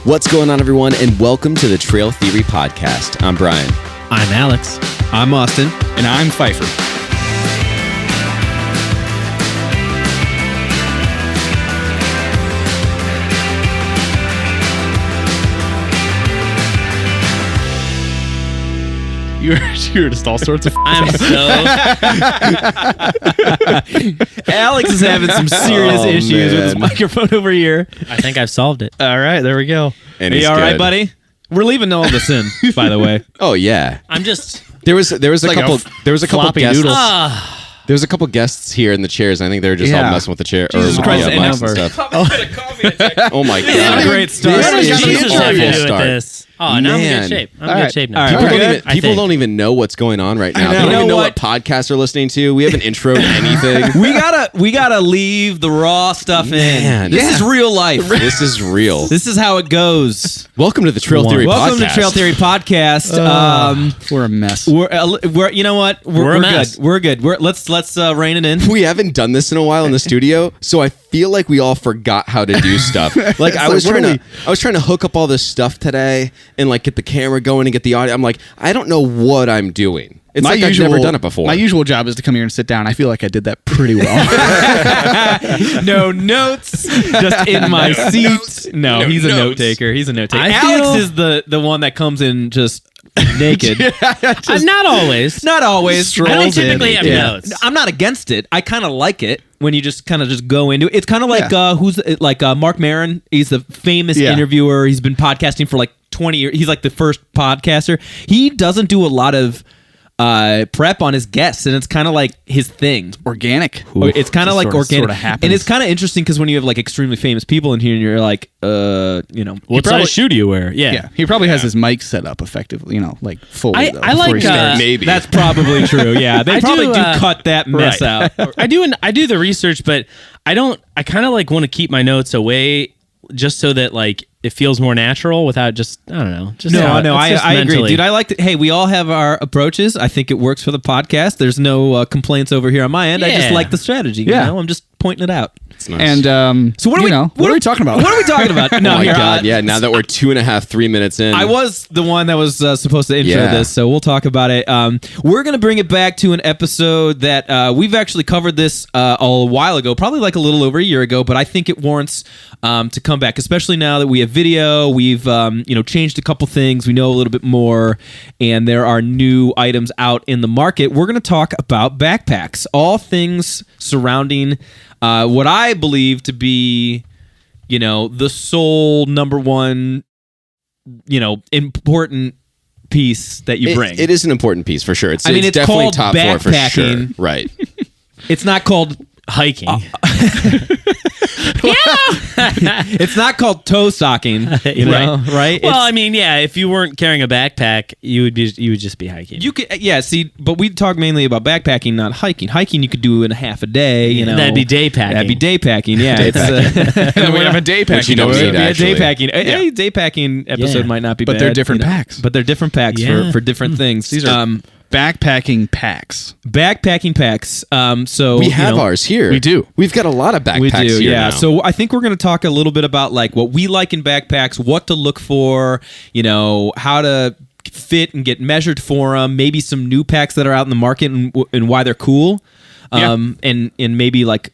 What's going on, everyone, and welcome to the Trail Theory Podcast. I'm Brian. I'm Alex. I'm Austin. And I'm Pfeiffer. You're just all sorts of... I'm so... Alex is having some serious issues with his microphone over here. I think I've solved it. All right, there we go. And Are you he's all right, good. buddy? We're leaving all this in, by the way. Oh, yeah. I'm just... There was a couple floppy guests. noodles. There was a couple guests here in the chairs. I think they were just all messing with the chair. Jesus or, Christ, mics and stuff. Oh my god! Great start. This is Jesus an have to do awful with start. this. Oh, now I'm in Man. good shape. I'm All in good right. shape now. All right. People We're don't even know what's going on right now. They know. don't even You know know what what? podcasts are listening to. We haven't introed anything. We gotta leave the raw stuff in. Man. This is real life. This is real. This is how it goes. Welcome to the Trail Theory Welcome Podcast. to Trail Theory Podcast. We're a mess. We're you know what? We're a mess. good. We're good. Let's rein it in. We haven't done this in a while in the studio, so I feel like we all forgot how to do stuff. Like I was trying to hook up all this stuff today and like get the camera going and get the audio. I'm like, I don't know what I'm doing. It's like I've never done it before. My usual job is to come here and sit down. I feel like I did that pretty well. No notes, just in my seat. No, he's a note taker. He's a note taker. Alex is the one that comes in just naked. Not always. Not always. I don't typically have notes. I'm not against it. I kind of like it when you just kind of just go into it. It's kind of like Mark Maron. He's the famous interviewer. He's been podcasting for like 20 years. He's like the first podcaster. He doesn't do a lot of prep on his guests, and it's kind of like his thing. Organic. It's kind of like organic, sort of happens. and it's kind of interesting because when you have like extremely famous people in here, and you're like, What size shoe do you wear? Yeah, he probably has his mic set up effectively, like fully. I before like, he starts. Maybe that's probably true. Yeah, they probably do cut that mess out. I do the research, but I kind of like want to keep my notes away just so that like it feels more natural without just, I don't know. Just I agree, dude. I like it. Hey, we all have our approaches. I think it works for the podcast. There's no complaints over here on my end. I just Yeah. like the strategy. Yeah. You know? I'm just pointing it out. It's nice. And So what are what are we talking about? What are we talking about? Oh my god! Yeah, now that we're 3 minutes in, I was the one that was supposed to intro Yeah. this, so we'll talk about it. We're going to bring it back to an episode that we've actually covered this a while ago, probably like a little over a year ago, but I think it warrants to come back, especially now that we have video. We've changed a couple things. We know a little bit more, and there are new items out in the market. We're going to talk about backpacks, all things surrounding what I believe to be, the sole number one, important piece that you bring. It is an important piece for sure. It's it's definitely called top four for sure. backpacking. Right. It's not called hiking. it's not called toe stocking, right? Well, I mean, yeah, if you weren't carrying a backpack, you would just be hiking. You could, but we talk mainly about backpacking, not hiking. Hiking you could do in a half a day. That'd be day packing. That'd be day packing. Yeah, And we have a day pack. you don't need, a actually. day packing. A day packing episode might not be But bad. they're different packs. But they're different packs for different things. These are backpacking packs. Backpacking packs. So We have ours here. We do. We've got a lot of backpacks We do, here yeah. now. So I think we're going to talk a little bit about like what we like in backpacks, what to look for, how to fit and get measured for them, maybe some new packs that are out in the market and why they're cool, and maybe like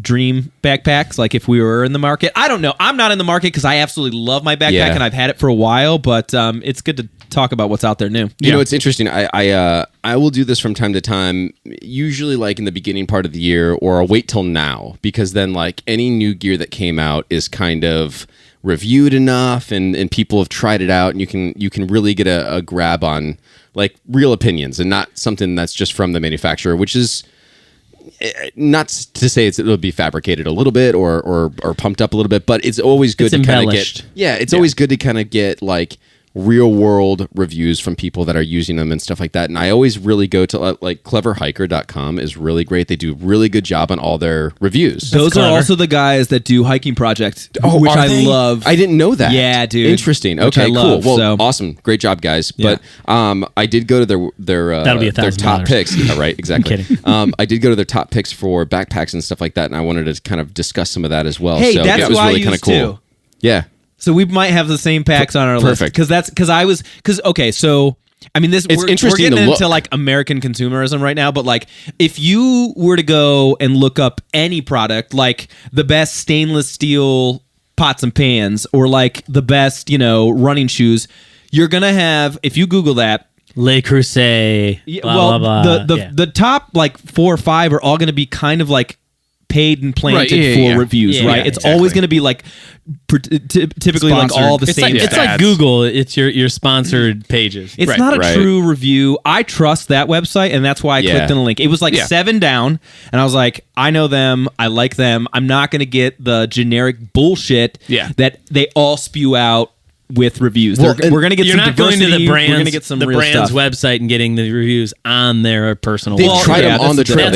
dream backpacks, like if we were in the market. I don't know. I'm not in the market because I absolutely love my backpack and I've had it for a while, but it's good to talk about what's out there new. You know, it's interesting. I will do this from time to time, usually like in the beginning part of the year, or I'll wait till now, because then like any new gear that came out is kind of reviewed enough and people have tried it out, and you can really get a grab on like real opinions and not something that's just from the manufacturer, which is not to say it'll be fabricated a little bit or pumped up a little bit, but it's always good to kind of get always good to kind of get like real world reviews from people that are using them and stuff like that. And I always really go to like cleverhiker.com is really great. They do a really good job on all their reviews. Those are also the guys that do Hiking Project, which I love. I didn't know that. Yeah, dude. Interesting. Which Okay, I love, cool. Well, so. awesome. Great job, guys. Yeah. But I did go to their That'll be their top $1,000. picks. Yeah, right, exactly. I'm kidding. I did go to their top picks for backpacks and stuff like that, and I wanted to kind of discuss some of that as well. Hey, so that's it was who I really kind of used cool. too. Yeah. So we might have the same packs on our Perfect. list so I mean this It's we're interesting getting to into look. like American consumerism right now, but like if you were to go and look up any product, like the best stainless steel pots and pans or like the best, running shoes, you're gonna have, if you Google that, Le Creuset. Blah, blah, blah. the top like 4 or 5 are all going to be kind of like paid and planted Right, for reviews, Yeah, right? yeah, It's always going to be like typically like Sponsored. all the It's same. like stats. Google. It's your sponsored pages. It's Right, not a right. true review. I trust that website, and that's why I Yeah. clicked on the link. It was like Yeah. 7 down, and I was like, I know them. I like them. I'm not going to get the generic bullshit Yeah. that they all spew out with reviews. Well, We're going to get You're some not going to diversity. the brand's, We're going to get some the real brand's stuff. website and getting the reviews on their personal They've website. tried yeah, them on the that's trail. hard.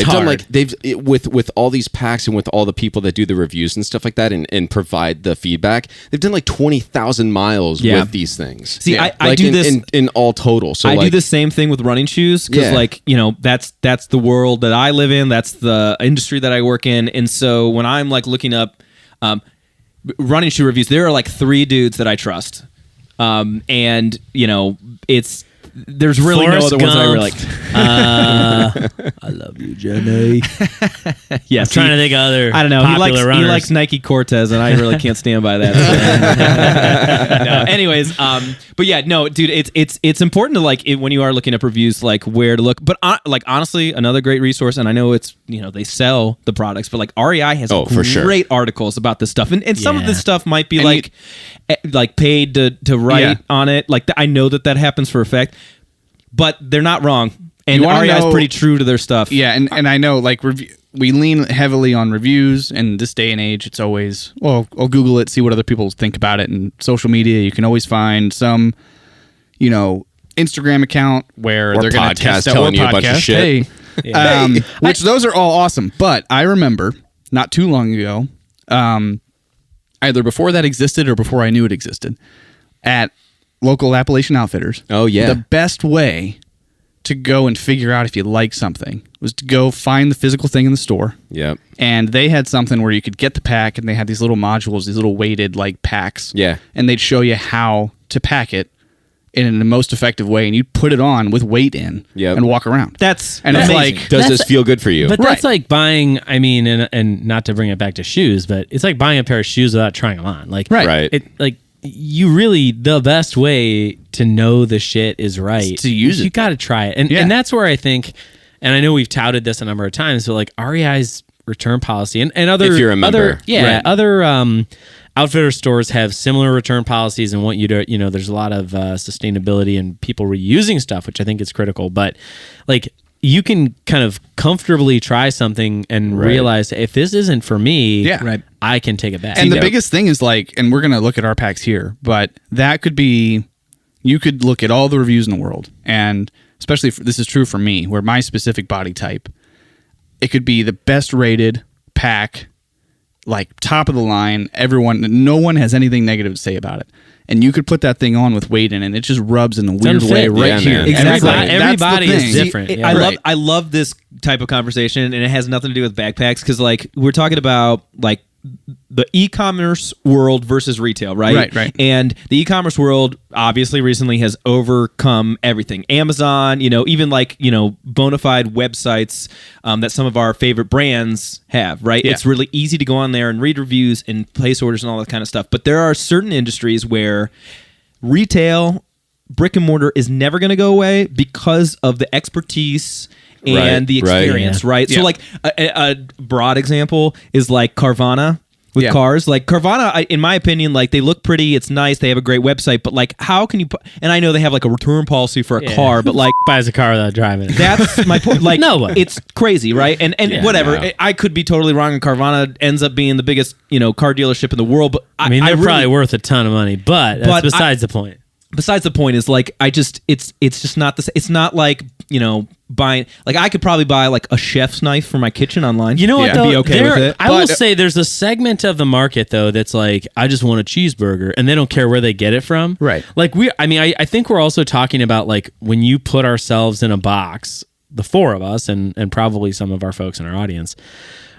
They've done That's like with all these packs and with all the people that do the reviews and stuff like that and provide the feedback. They've done like 20,000 miles Yeah. with these things. See, I like do in, this. in all total. So I like, do the same thing with running shoes because, Yeah. that's the world that I live in. That's the industry that I work in. And so when I'm like looking up running shoe reviews, there are like 3 dudes that I trust. And there's really Forrest no other ones that I really Gump. like. I love you, Jenny. Yes, I'm trying to think of other I don't know. popular runners. He likes Nike Cortez, and I really can't stand by that. No, anyways, but yeah, no, dude, it's important to like when you are looking up reviews, like where to look. But like honestly, another great resource, and I know it's they sell the products, but like REI has Oh, for sure. great articles about this stuff, and some of Yeah. this stuff might be And like paid to write Yeah. on it. Like I know that happens for a fact, but they're not wrong. And You wanna REI is know- pretty true to their stuff. Yeah, and I know like we lean heavily on reviews, and this day and age, it's always I'll Google it, see what other people think about it, and social media. You can always find some, Instagram account where Or they're going to podcast test out telling or you a bunch of podcast. shit. Hey, which those are all awesome. But I remember not too long ago, either before that existed or before I knew it existed, at local Appalachian Outfitters. Oh, yeah. The best way to go and figure out if you like something was to go find the physical thing in the store. Yep. And they had something where you could get the pack, and they had these little modules, these little weighted like packs. Yeah. And they'd show you how to pack it in the most effective way, and you'd put it on with weight in Yep. and walk around. That's And it's amazing. like, Does That's- this feel good for you? But Right. that's like buying. I mean, and not to bring it back to shoes, but it's like buying a pair of shoes without trying them on. Like, Right. It like you really the best way to know the shit is right to use You it. got to try it, and Yeah. and that's where I think. And I know we've touted this a number of times, but like REI's return policy and other If you're a member. other outfitter stores have similar return policies and want you to there's a lot of sustainability and people reusing stuff, which I think is critical. But like you can kind of comfortably try something and realize if this isn't for me, Yeah. Right. I can take it back. And the biggest thing is like, and we're going to look at our packs here, but that could be, you could look at all the reviews in the world, and especially this is true for me, where my specific body type, it could be the best rated pack, like top of the line. No one has anything negative to say about it. And you could put that thing on with weight in, and it just rubs in a weird unfit. way right Yeah, here. man. Exactly. That's the Everybody is thing. different. See, Yeah. I love this type of conversation, and it has nothing to do with backpacks because like we're talking about like the e-commerce world versus retail, right? Right. And the e-commerce world obviously recently has overcome everything. Amazon, even like bona fide websites that some of our favorite brands have, right? Yeah. It's really easy to go on there and read reviews and place orders and all that kind of stuff. But there are certain industries where retail, brick and mortar is never going to go away because of the expertise and Right, the right. experience, Yeah. right? So Yeah. like a broad example is like Carvana with Yeah. cars. Like Carvana, in my opinion, like they look pretty, it's nice, they have a great website, but like how can you put, and I know they have like a return policy for a car, but like buys a car without driving it. that's my point. Like, No one. it's crazy, right? And Yeah, whatever. no. I could be totally wrong, and Carvana ends up being the biggest, car dealership in the world. But I mean, they're really- probably worth a ton of money, but that's But besides the point. Besides the point is like it's just not this. It's not like buying. Like I could probably buy like a chef's knife for my kitchen online. You know what? And Though? be okay with it. I will say there's a segment of the market though that's like, I just want a cheeseburger, and they don't care where they get it from. Right. Like I think we're also talking about like when you put ourselves in a box, the 4 of us, and probably some of our folks in our audience.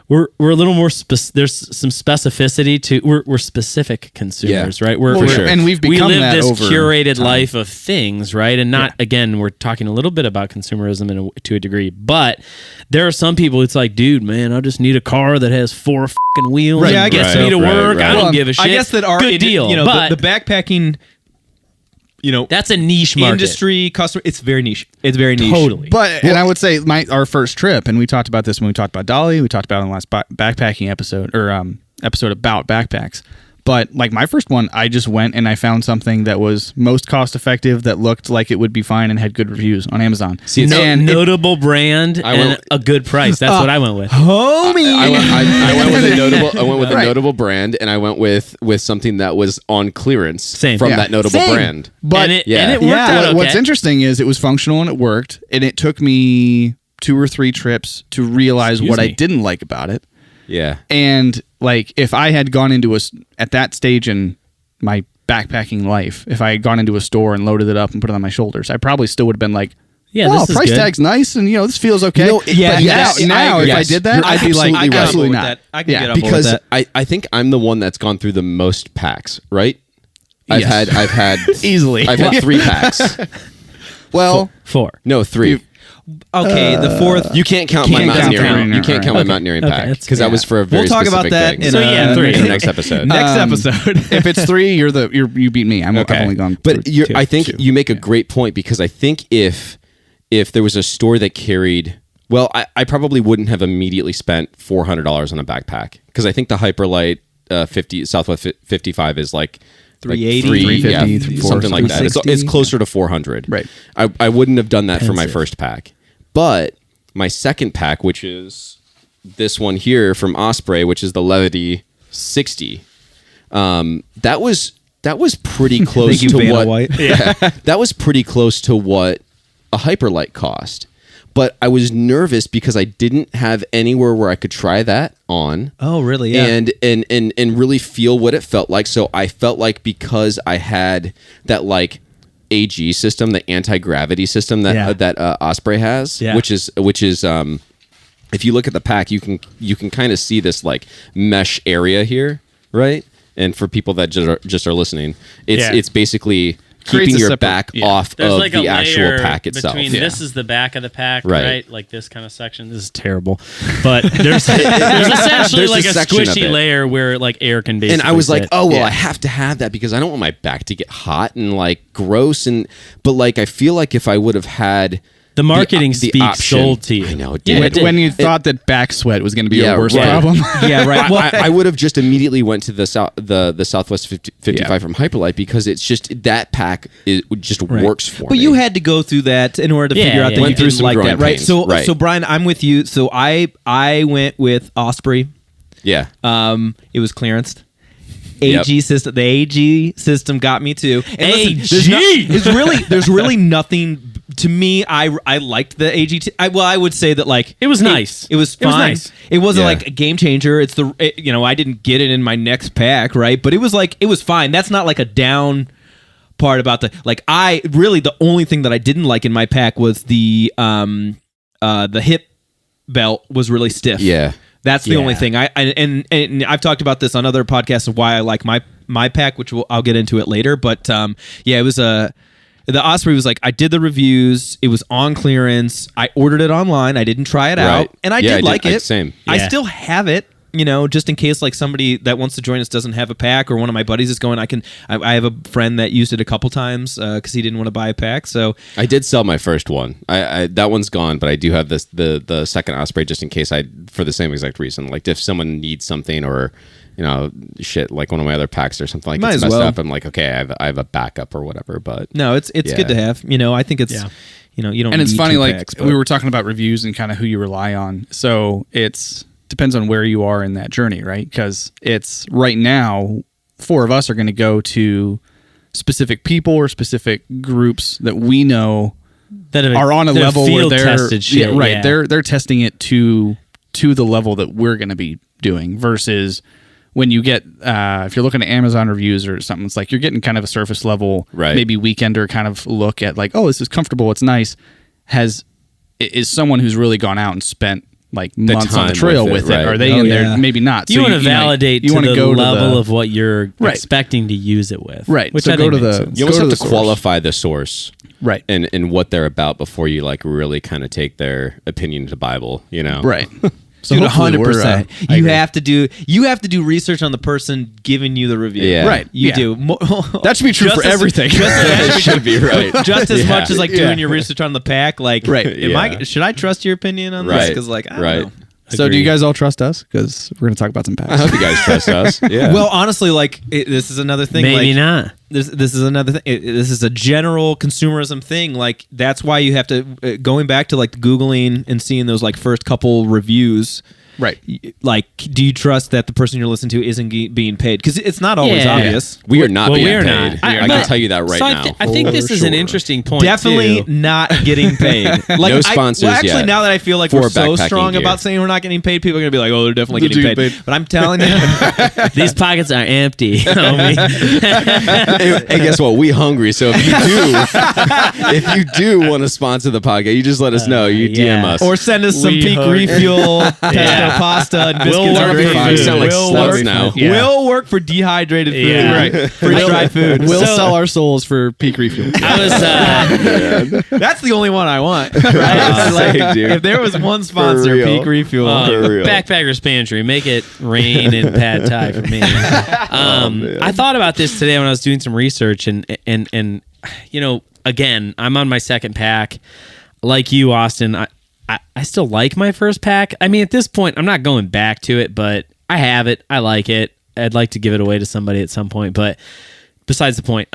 we're a little more there's some specificity to we're specific consumers, right? For sure. And we've we become live that this over curated time. life of things, right? And not again, we're talking a little bit about consumerism to a degree, but there are some people. It's like, dude, man, I just need a car that has 4 fucking wheels Right. and Yeah, I gets guess me to so. work. Right. I don't Well, give a shit. I guess that our good deal, the but backpacking, that's a niche market. industry customer, it's very niche. It's very niche. Totally. But and I would say our first trip, and we talked about this when we talked about Dolly. We talked about it in the last backpacking episode or episode about backpacks. But like my first one, I just went and I found something that was most cost effective, that looked like it would be fine and had good reviews on Amazon. See, it's- and notable brand and a good price. That's what I went with. Homie. I went with a notable. I went with Right. a notable brand, and I went with something that was on clearance Same. from Yeah. that notable Same. brand. But and it yeah. worked Yeah. out okay. what's interesting is it was functional and it worked, and it took me 2 or 3 trips to realize what I me. didn't like about it. Yeah, And like if I had gone into at that stage in my backpacking life, if I had gone into a store and loaded it up and put it on my shoulders, I probably still would have been like, Yeah, "Oh, this is price good." tag's nice, and this feels okay." No, it- Yeah, but yes, now I if agree. I did that, You're I'd be like, absolutely right. absolutely with not. that. I can Yeah. get on board with because that. I think I'm the one that's gone through the most packs. Right? I've Yes. had Easily. I've had 3 packs. Well, 4. No, 3. Okay, the fourth. You can't count my Can't count mountaineering. that. You can't count my mountaineering Okay, pack that's because that fair. was for a very We'll talk about specific that thing. in So, yeah, 3. in the next episode. next episode. if it's 3, you beat me. I've only gone. But through I think 2. you make a great point, because I think if there was a store that carried, well, I probably wouldn't have immediately spent $400 on a backpack, because I think the Hyperlight 50 Southwest 55 is like 380, 350, yeah, something like that. It's 360. closer to 400. Right. I wouldn't have done that for my Expensive. first pack, but my second pack, which is this one here from Osprey, which is the Levity 60, that was pretty close Thank you, to Vanna what White. that was pretty close to what a Hyperlight cost. But I was nervous because I didn't have anywhere where I could try that on. Oh, really? Yeah. And really feel what it felt like. So I felt like, because I had that like AG system, the anti-gravity system that Osprey has, Yeah. which is if you look at the pack, you can kind of see this like mesh area here, right? And for people that just are listening, it's basically Creates keeping a your separate- back yeah. off There's of like a the actual layer pack itself. between Yeah. this is the back of the pack, Right. right? Like this kind of section. This is terrible, but there's essentially There's like a a section of squishy it. layer where like air can basically. And I was like, sit. oh well, Yeah. I have to have that because I don't want my back to get hot and like gross, but like I feel like if I would have had the marketing the speaks option- sold to you. I know it Yeah, did. it did. when you thought that back sweat was going to be Yeah, your worst right. problem. yeah, right. Well, I would have just immediately went to the Southwest 55 Yeah. from Hyperlight, because it's just that pack just works for me. But you had to go through that in order to Yeah, figure out yeah. that Went you through didn't some like growing that, right? pains. So, Right. so Brian, I'm with you. So I went with Osprey. yeah. It was clearanced. Yep. AG system. The AG system got me too. And listen, AG! there's really nothing to me. I liked the AG. I would say that like It was nice. It was It was fine. nice. It wasn't Yeah. like a game changer. It's I didn't get it in my next pack, right? But it was fine. That's not like a down part about the only thing that I didn't like in my pack was the hip belt was really stiff. Yeah. That's the Yeah. only thing. And I've talked about this on other podcasts of why I like my pack, which I'll get into it later. But it was the Osprey was like, I did the reviews. It was on clearance. I ordered it online. I didn't try it Right. out, and I Yeah, did like it. same. I Yeah. still have it. Just in case like somebody that wants to join us doesn't have a pack, or one of my buddies is going. I have a friend that used it a couple times because he didn't want to buy a pack. So I did sell my first one. I that one's gone, but I do have the second Osprey just in case, for the same exact reason. Like if someone needs something, or shit, like one of my other packs or something like Might it's as messed well. up, I'm like, okay, I have a backup or whatever. But no, it's Yeah. good to have. I think it's Yeah. you don't. And it's need funny, two like packs, we were talking about reviews and kind of who you rely on. So it's depends on where you are in that journey, right? Because it's right now, 4 of us are going to go to specific people or specific groups that we know that are on a level where field they're tested shit. yeah, right. Yeah. They're testing it to the level that we're going to be doing. Versus when you get if you're looking at Amazon reviews or something, it's like you're getting kind of a surface level, Right. maybe weekender kind of look at like, oh, this is comfortable, it's nice. Is someone who's really gone out and spent like months on the time trail with with it, it. right. Are they Oh, in yeah. there? Maybe not. You want to validate you to wanna the go level of what you're Right. expecting to use it with. Right. Which So I go think to makes the- sense. You almost Go to have the to source. qualify the source right. and what they're about before you like really kind of take their opinion to Bible, you know? Right. So Dude, hopefully we're, 100%. I You agree. have to do research on the person giving you the review. Yeah. Right. You Yeah. do. That should be true Just for as- everything. It should be right. Just as Yeah. much as like Yeah. doing your research on the pack. Like, Right. should I trust your opinion on this? Right. Because like, I don't Right. know. So do you guys all trust us? Because we're going to talk about some packs. I hope you guys trust us. Yeah. Well, honestly, like this is another thing. Maybe like, not. This is another thing. This is a general consumerism thing. Like that's why you have to going back to like Googling and seeing those like first couple reviews. Right. Like, do you trust that the person you're listening to isn't being paid? Because it's not always Yeah. obvious. we are not Well, being we're paid. not. I can tell you that right So now. I think this is an sure. interesting point. Definitely too. not getting paid. Like, No sponsors well, actually, yet now that I feel like for we're so backpacking strong gear. about saying we're not getting paid, people are gonna be like, "Oh, they're definitely They're getting getting paid. paid. But I'm telling you, These pockets are empty. homie. Hey, guess what? We hungry. So if you do want to sponsor the podcast, you just let us know. You DM yeah. us. or send us some We peak hung- refuel, pesto Yeah. pasta, and We'll biscuits. work are for great. food. You sound like We'll sluts work now. for- Yeah. Will work for dehydrated food, Yeah. right? Freeze dried food. We'll So- sell our souls for peak refuel. I was That's the only one I want. Right? Same, dude. If there was one sponsor, real. peak refuel. For real. Backpacker's Pantry. Make it rain in pad thai for me. I thought about this today when I was doing some research, and you know, again, I'm on my second pack. Like you, Austin, I still like my first pack. I mean, at this point, I'm not going back to it, but I have it. I like it. I'd like to give it away to somebody at some point, but besides the point,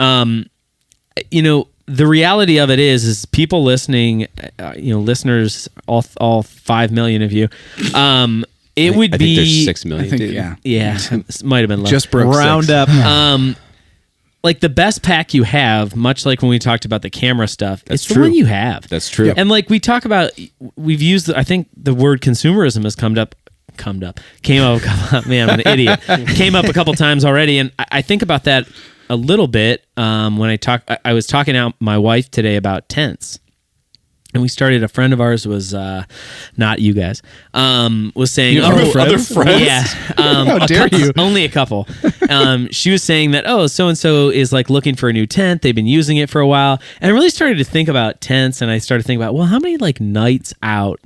you know, the reality of it is people listening, you know, listeners, all 5 million of you, it would I be think there's 6 million. I think, dude. yeah. yeah, it might have been low. Just broke Round 6. up. Like the best pack you have, much like when we talked about the camera stuff, it's the true. one you have. That's true. And like we talk about, we've used, I think the word consumerism has came up a couple, man, I'm an idiot. Came up a couple times already. And I think about that a little bit when I was talking to my wife today about tents. And we started, a friend of ours was, not you guys, was saying, You have other friends? Yeah. How dare you? Only a couple. She was saying that, oh, so-and-so is like looking for a new tent. They've been using it for a while. And I really started to think about tents, and I started thinking about, well, how many like nights out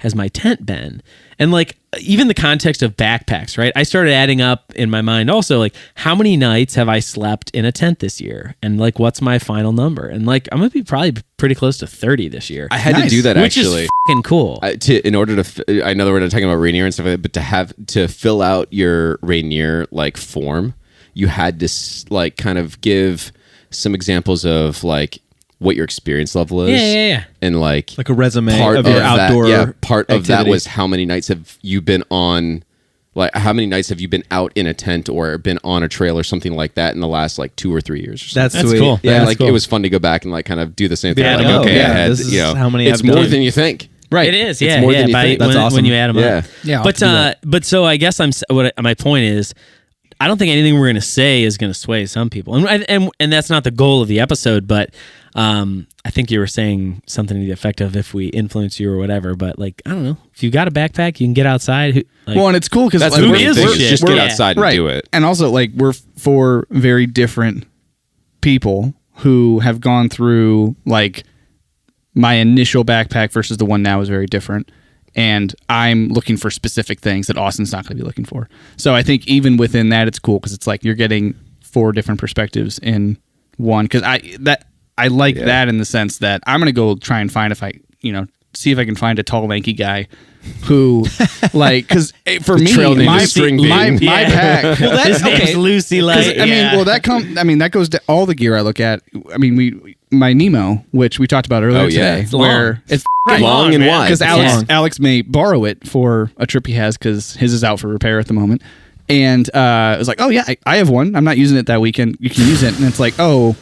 has my tent been? And like even the context of backpacks, right? I started adding up in my mind also, like how many nights have I slept in a tent this year? And like what's my final number? And like I'm going to be probably pretty close to 30 this year. I had to Nice. do that which actually. is fucking cool. In order to, I know that we're not talking about Rainier and stuff like that, but to fill out your Rainier like form, you had to like kind of give some examples of like what your experience level is. Yeah. And like Like a resume part of your outdoor part of that activity. was how many nights have you been on, like how many nights have you been out in a tent or been on a trail or something like that in the last like 2 or 3 years or something. That's That's sweet. cool. Yeah, That's like cool. it was fun to go back and like kind of do the same thing. Yeah, like, no, okay, yeah, I had, this is you know, how many it's I've more done. than you think. Right. It is, It's yeah, more than you by- think. when, That's awesome. when you add them Yeah. up. Yeah, I'll But have to do so I guess my point is, I don't think anything we're going to say is going to sway some people, and that's not the goal of the episode. But I think you were saying something to the effect of if we influence you or whatever. But like I don't know, if you got a backpack, you can get outside. Like, Well, and it's cool because That's like, the who main gives a thing. Is shit? just get Yeah. outside and right. do it. And also, like, we're four very different people who have gone through, like, my initial backpack versus the one now is very different. And I'm looking for specific things that Austin's not going to be looking for. So I think even within that, it's cool because it's like you're getting 4 different perspectives in one. Because I like that in the sense that I'm going to go try and find see if I can find a tall, lanky guy who, like, because for me, trail name my is String Bean. my Yeah. pack. Well, his name's Lucy Light. I mean, well, that goes to all the gear I look at. I mean, my Nemo, which we talked about earlier Oh, yeah. today, It's where it's Long and man. wide. because Yeah. Alex may borrow it for a trip he has because his is out for repair at the moment. And it was like, oh yeah, I have one. I'm not using it that weekend. You can use it, and it's like, oh,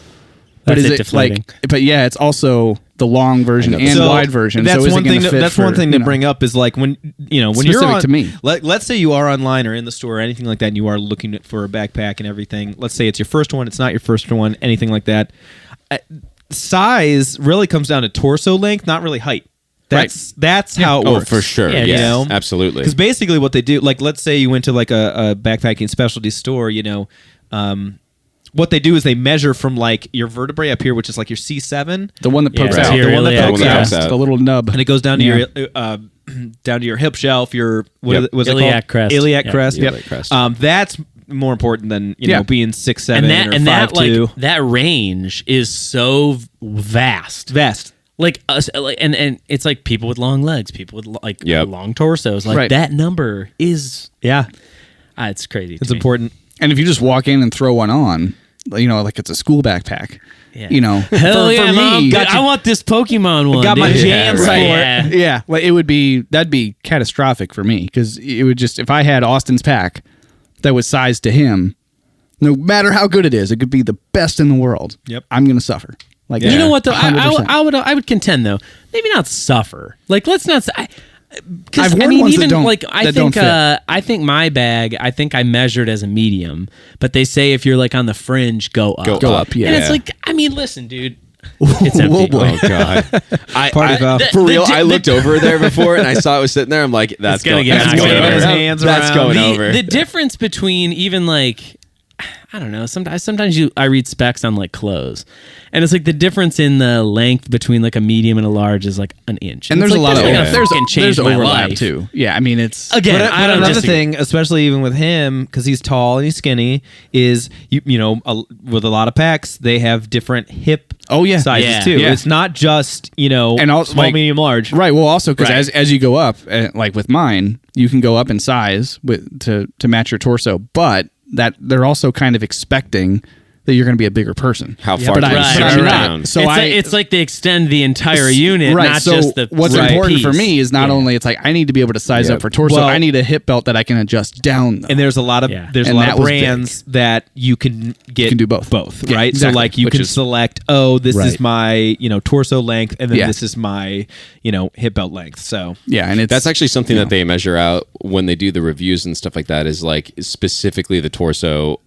but That's is it it deflating. like? But yeah, it's also the long version I know. and So, wide version. That's so is one it gonna thing. fit That's for, one thing you to know? bring up is like when when you're Specific on, to me. Let's say you are online or in the store or anything like that, and you are looking for a backpack and everything. Let's say it's your first one. It's not your first one. Anything like that. Size really comes down to torso length, not really height. That's how it works. Oh, for sure. Yeah, Yeah, you know? absolutely. Because basically what they do, like let's say you went to like a backpacking specialty store, what they do is they measure from like your vertebrae up here, which is like your C7, The one that pokes Yeah, out. right. the one that Iliac pokes crest. out, The little nub. and it goes down to Yeah. your down to your hip shelf. Your Yep. was it Iliac called? crest. Iliac Yeah. crest. Iliac Yep. crest. That's more important than Yeah. being 6'7" and or that 5'2". like that range is so vast. Vast. Like us, like, and it's like people with long legs, people with like Yep. long torsos. Like Right. that number is Yeah, it's crazy. it's to me. important. And if you just walk in and throw one on, like it's a school backpack. Yeah. Hell yeah, Mom! me, Dude, I want this Pokemon one. got my dude. jams right. for it. Yeah. yeah, like that'd be catastrophic for me because it would just if I had Austin's pack that was sized to him, no matter how good it is, it could be the best in the world. Yep. I'm gonna suffer. Like You know what though? 100%. I would contend though. Maybe not suffer. Like let's not. Because I've I worn mean, ones that even don't- like that don't fit. I think my bag. I think I measured as a medium. But they say if you're like on the fringe, go up. Go up, yeah. And it's like, I mean, listen, dude. It's empty. Whoa, boy. Oh God! Party foul. For real, the- I looked over there before and I saw it was sitting there. I'm like, that's gonna going. get That's knocked going over. over. His hands That's around. going the, over. the difference between even like I don't know. Sometimes I read specs on like clothes, and it's like the difference in the length between like a medium and a large is like an inch. And there's it's a like, lot of that's gonna fucking change there's my overlap life. too. Yeah, I mean it's Again, But I don't another disagree. thing, especially even with him, because he's tall and he's skinny, is with a lot of packs, they have different hip sizes Yeah. too. Yeah. It's not just And also, small, like- medium, large. right. Well, also because Right. as you go up, like with mine, you can go up in size to match your torso, but that they're also kind of expecting that you're going to be a bigger person. How Yeah, far but do you Right, stretch right, it right. down? So it's like they extend the entire unit, right. not So just the what's right important piece. for me is not Yeah. only it's like I need to be able to size Yep. up for torso. Well- I need a hip belt that I can adjust down. Though. And there's a lot of Yeah. there's And a lot that of was brands that you can get. You can do both. Yeah, right? exactly. So like you Which can is- select. This Right. is my torso length, and then Yeah. this is my hip belt length. So yeah, and it's That's actually something that they measure out when they do the reviews and stuff like that. Is like specifically the torso,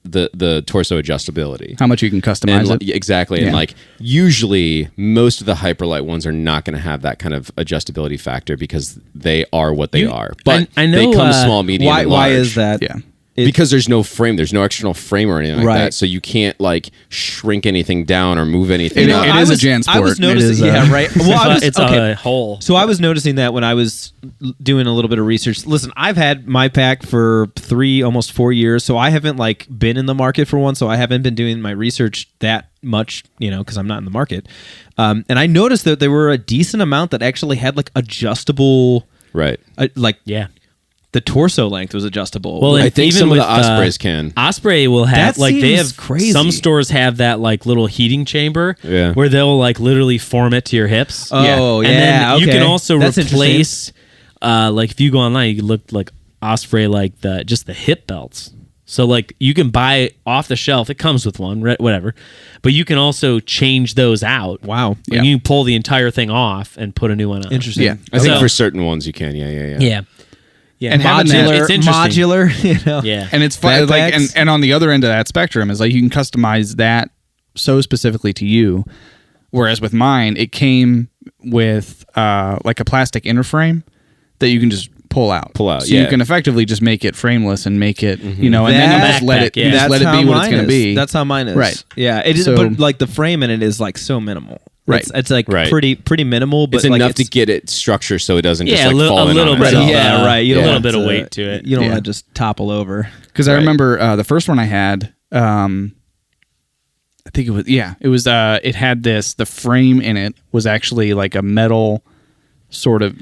the torso adjustability. how much you can customize And, it. yeah, exactly. Yeah. And like usually most of the hyperlight ones are not going to have that kind of adjustability factor because they are what they are. But I know, they come small, medium, why and large. is that? Yeah. Because there's no frame, there's no external frame or anything like Right. that, so you can't like shrink anything down or move anything. It- up. it is a Jan I was sport. It noticing. is, Yeah, right. Well, I was it's okay. a hole. So I was noticing that when I was doing a little bit of research. Listen, I've had my pack for almost 4 years, so I haven't like been in the market for one. So I haven't been doing my research that much, because I'm not in the market. And I noticed that there were a decent amount that actually had like adjustable, Right. Yeah. the torso length was adjustable. Well, I and think even some of with, the Ospreys can. Osprey will have That like they seems have crazy. Some stores have that like little heating chamber Yeah. where they'll like literally form it to your hips. Oh, and yeah, then you okay. can also That's replace like if you go online, you can look like Osprey like just the hip belts. So like you can buy off the shelf. It comes with one, whatever. But you can also change those out. wow. And you can pull the entire thing off and put a new one on. Interesting. Yeah. I think So- for certain ones you can. Yeah. Yeah. Yeah. And having that- Modular, It's interesting. modular. Yeah. And it's fun, like, Backpacks. and on the other end of that spectrum is like you can customize that so specifically to you. Whereas with mine, it came with like a plastic inner frame that you can just pull out. Pull out, So yeah. you can effectively just make it frameless and make it, and then you That- just let it, Backpack, you just yeah. let it be what it's going to be. That's how mine is. Right. Yeah. It is. So- but like the frame in it is like so minimal. Right. It's like Right. pretty minimal, but It's like enough to get it structure so it doesn't just Yeah, like a fall in little on bit. itself. Yeah, right. You don't a little want bit of to- weight to it. You don't Yeah. want to just topple over. Because I Right. remember the first one I had, I think it was, it had the frame in it was actually like a metal sort of,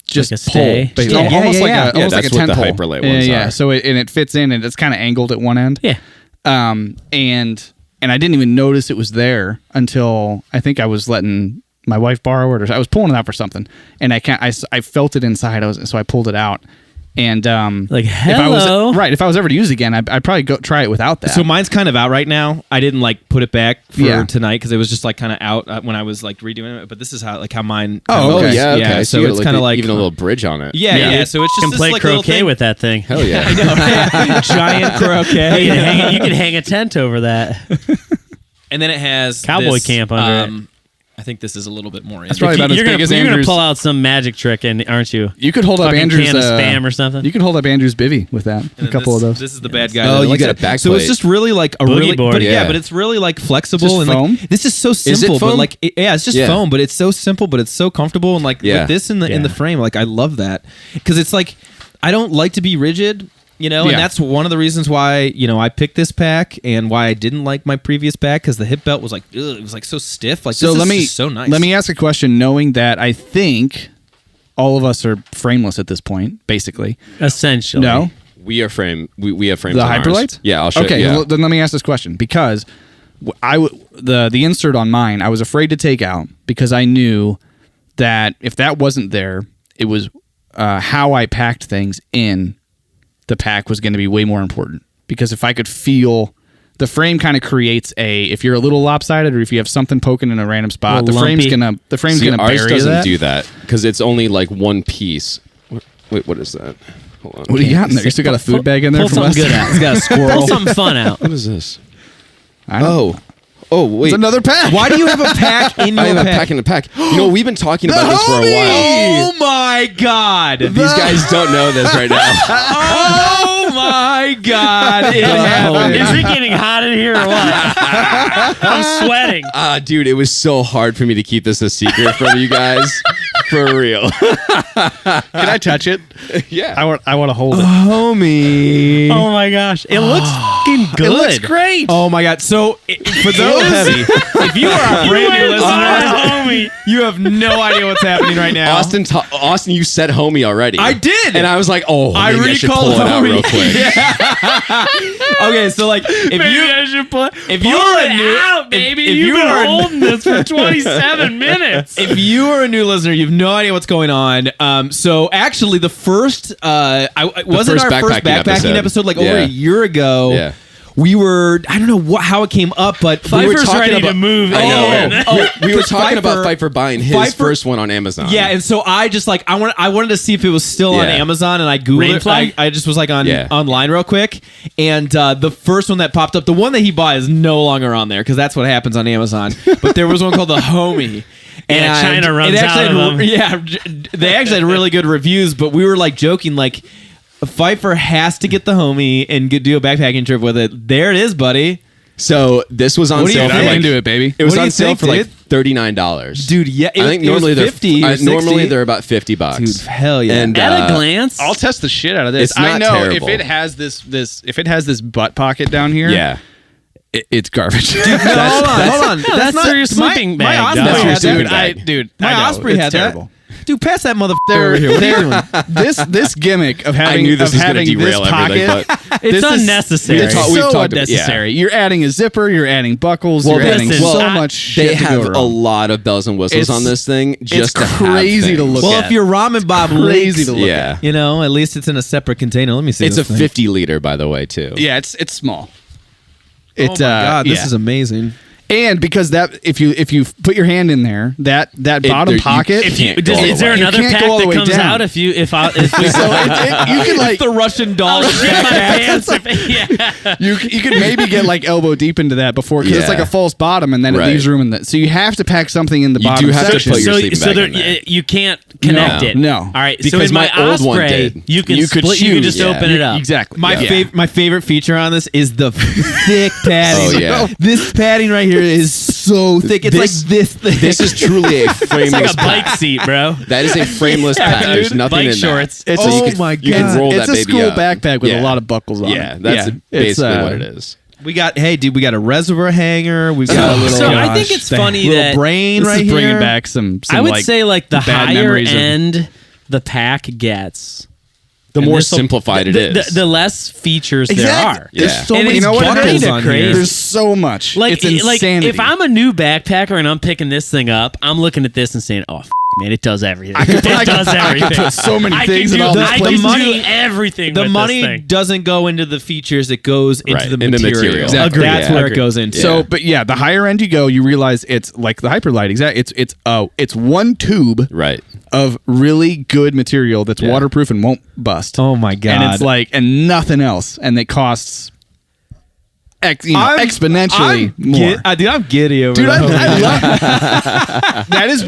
just Like a stay? pole. But Yeah, almost yeah, like yeah. a, almost like a that's what tent the pole. Hyperlight ones yeah. are. So it fits in and it's kind of angled at one end. Yeah. And I didn't even notice it was there until I think I was letting my wife borrow it, or I was pulling it out for something, and I felt it inside. So I pulled it out, and Like, if I hello. was if I was ever to use it again, I'd probably go try it without that. So mine's kind of out right now. I didn't like put it back for Yeah. tonight because it was just like kind of out when I was like redoing it. But this is how mine. Oh, kinda okay. looks. yeah, okay. So you it's got, kind of like even a little bridge on it. Yeah. So it's just You can this, play like, little croquet thing. with that thing. Hell yeah. I know. Giant croquet. You can hang a tent over that. And then it has Cowboy this, camp under it. I think this is a little bit more. That's probably about as You're big as gonna Andrew's. pull out some magic trick, aren't you? You could hold up Fucking Andrew's can of Spam or something. You could hold up Andrew's bivvy with that. A couple of those. This is the bad guy. Oh, that you likes got it. a back So it's plate. just really like a Boogie really, board. but Yeah. but it's really like flexible Just and foam? like this is so it simple, but foam? like it's just Yeah. foam, but it's so simple, but it's so comfortable and like Yeah. with this in the Yeah. frame, like I love that because it's like I don't like to be rigid. And Yeah. that's one of the reasons why, I picked this pack and why I didn't like my previous pack because the hip belt was like, ugh, it was like so stiff. Like, So this let is me just so nice. let me ask a question, knowing that I think all of us are frameless at this point, basically. Essentially. No, We are frame. We have frames. the on ours. Hyperlights. Yeah, I'll show Okay, you. Yeah. well, then let me ask this question because the insert on mine I was afraid to take out because I knew that if that wasn't there, it was how I packed things in the pack was going to be way more important because if I could feel the frame kind of creates if you're a little lopsided or if you have something poking in a random spot, the frame's lumpy. gonna See, ours bury doesn't that. do that because it's only like one piece. Wait, what is that? Hold on. What do you got in there? You still got a food bag in there Pull from something last good time? out. It's got a squirrel. Pull something fun out. What is this? I don't know. Oh, wait. It's another pack. Why do you have a pack in your I have a pack? pack in a pack. We've been talking about this for a while. Oh my god! These guys don't know this right now. Oh my god! It happened. Is it getting hot in here or what? I'm sweating. Dude, it was so hard for me to keep this a secret from you guys. For real. Can I touch it? Yeah. I want to hold it. Homie. Oh my gosh. It looks fucking good. It looks great. Oh my god! So for those, if you are a brand new listener, homie. you have no idea what's happening right now. Austin, you said homie already. I did, And I was like, maybe I should recalled pull it out homie. real quick. Okay, so like if you are a new out, baby. if You've you been are holding this for 27 minutes. if you are a new listener, you have no idea what's going on. So actually, the first wasn't first our first backpacking backpacking episode like over Yeah. a year ago. Yeah. We were I don't know how it came up, but we were Pfeiffer's talking ready about to move. I know. Oh, we were because talking about Pfeiffer buying his Pfeiffer- first one on Amazon. Yeah, and so I just like I wanted to see if it was still on Yeah. Amazon, and I googled it. Rainfly? I just was like Yeah. online real quick, and the first one that popped up, the one that he bought, is no longer on there because that's what happens on Amazon. But there was one called the Homie. Yeah, And China runs it actually out of them. Yeah, they actually had really good reviews, but we were like joking like. Pfeiffer has to get the Homie and do a backpacking trip with it. There it is, buddy. So this was on What do you sale for think? like, into it, baby. It was What do on you sale think, for like dude? $39. Dude, yeah. I think normally they're 50 or 60. normally they're about $50. Dude, hell yeah. And At a glance. I'll test the shit out of this. It's not I know terrible. if it has this butt pocket down here. Yeah. It's garbage. hold on. No, that's not your sleeping my bag, Osprey dog. That's your had sleeping that. bag. My Osprey had terrible. that. Dude, pass that motherfucker over here. What are you doing? This gimmick of having knew this of was gonna having derail this everything, pocket, but It's this is- unnecessary. We've so talked about- unnecessary. You're adding a zipper. You're adding buckles. Well, you're adding listen, so I- much shit they to have go a wrong. lot of bells and whistles It's- on this thing. Just it's to have crazy to things. look Well, at. if your ramen bob Crazy leaks, to look Yeah. you know, at least it's in a separate container. Let me see. It's a this thing. 50 liter, by the way, too. Yeah, it's small. Oh my god, this is amazing. And because that if you put your hand in there, that bottom there- you pocket, can't go all the Is there way. You another can't pack go all the that way comes down. out if we so you can like the Russian doll. I'll shit my pants if yeah. you can maybe get like elbow deep into that before because it's Yeah. like a false bottom and then it Right. leaves room in that. So you have to pack something in the You bottom do have to section. put your sleeping bag there, in there. you can't connect No. it. No. All right. So Because in my my old one Osprey, did. you can You could split. You can choose. just open Yeah. it up. Exactly. My favorite feature on this is the thick padding. Oh, yeah. This padding right here is so thick. It's This- like this thick. This is truly a It's frameless like a pack. bike seat, bro. That is a frameless pack. dude. There's nothing Bike in shorts. there. It's So a- you Oh can- my You can God. roll It's that a baby school up. backpack with Yeah. a lot of buckles on Yeah, it. that's It's, basically what it is. we got a reservoir hanger. We've got a little. So I think it's funny little that brain This right is bringing here. back some I would like, say like the bad higher memories of- end the pack gets, The and more this'll- simplified it is. the less features there Exactly. are. There's Yeah. so And many. You it's know what it kinda is? on crazy. here. There's so much. Like, it's insanity. like if I'm a new backpacker and I'm picking this thing up, I'm looking at this and saying, "Oh, man, it does everything. It does everything. I could put so many I things can in do, all these I places. can do everything. The with money this thing. doesn't go into the features; it goes into Right, the into material. material. Exactly. That's Yeah. where Agreed. it goes into. So, but yeah, the higher end you go, you realize it's like the Hyperlight. Exactly. It's one tube Right. of really good material that's Yeah. waterproof and won't bust. oh my god! And it's like and nothing else, and it costs exponentially more. Dude, I'm giddy over Dude, the homie. I love that is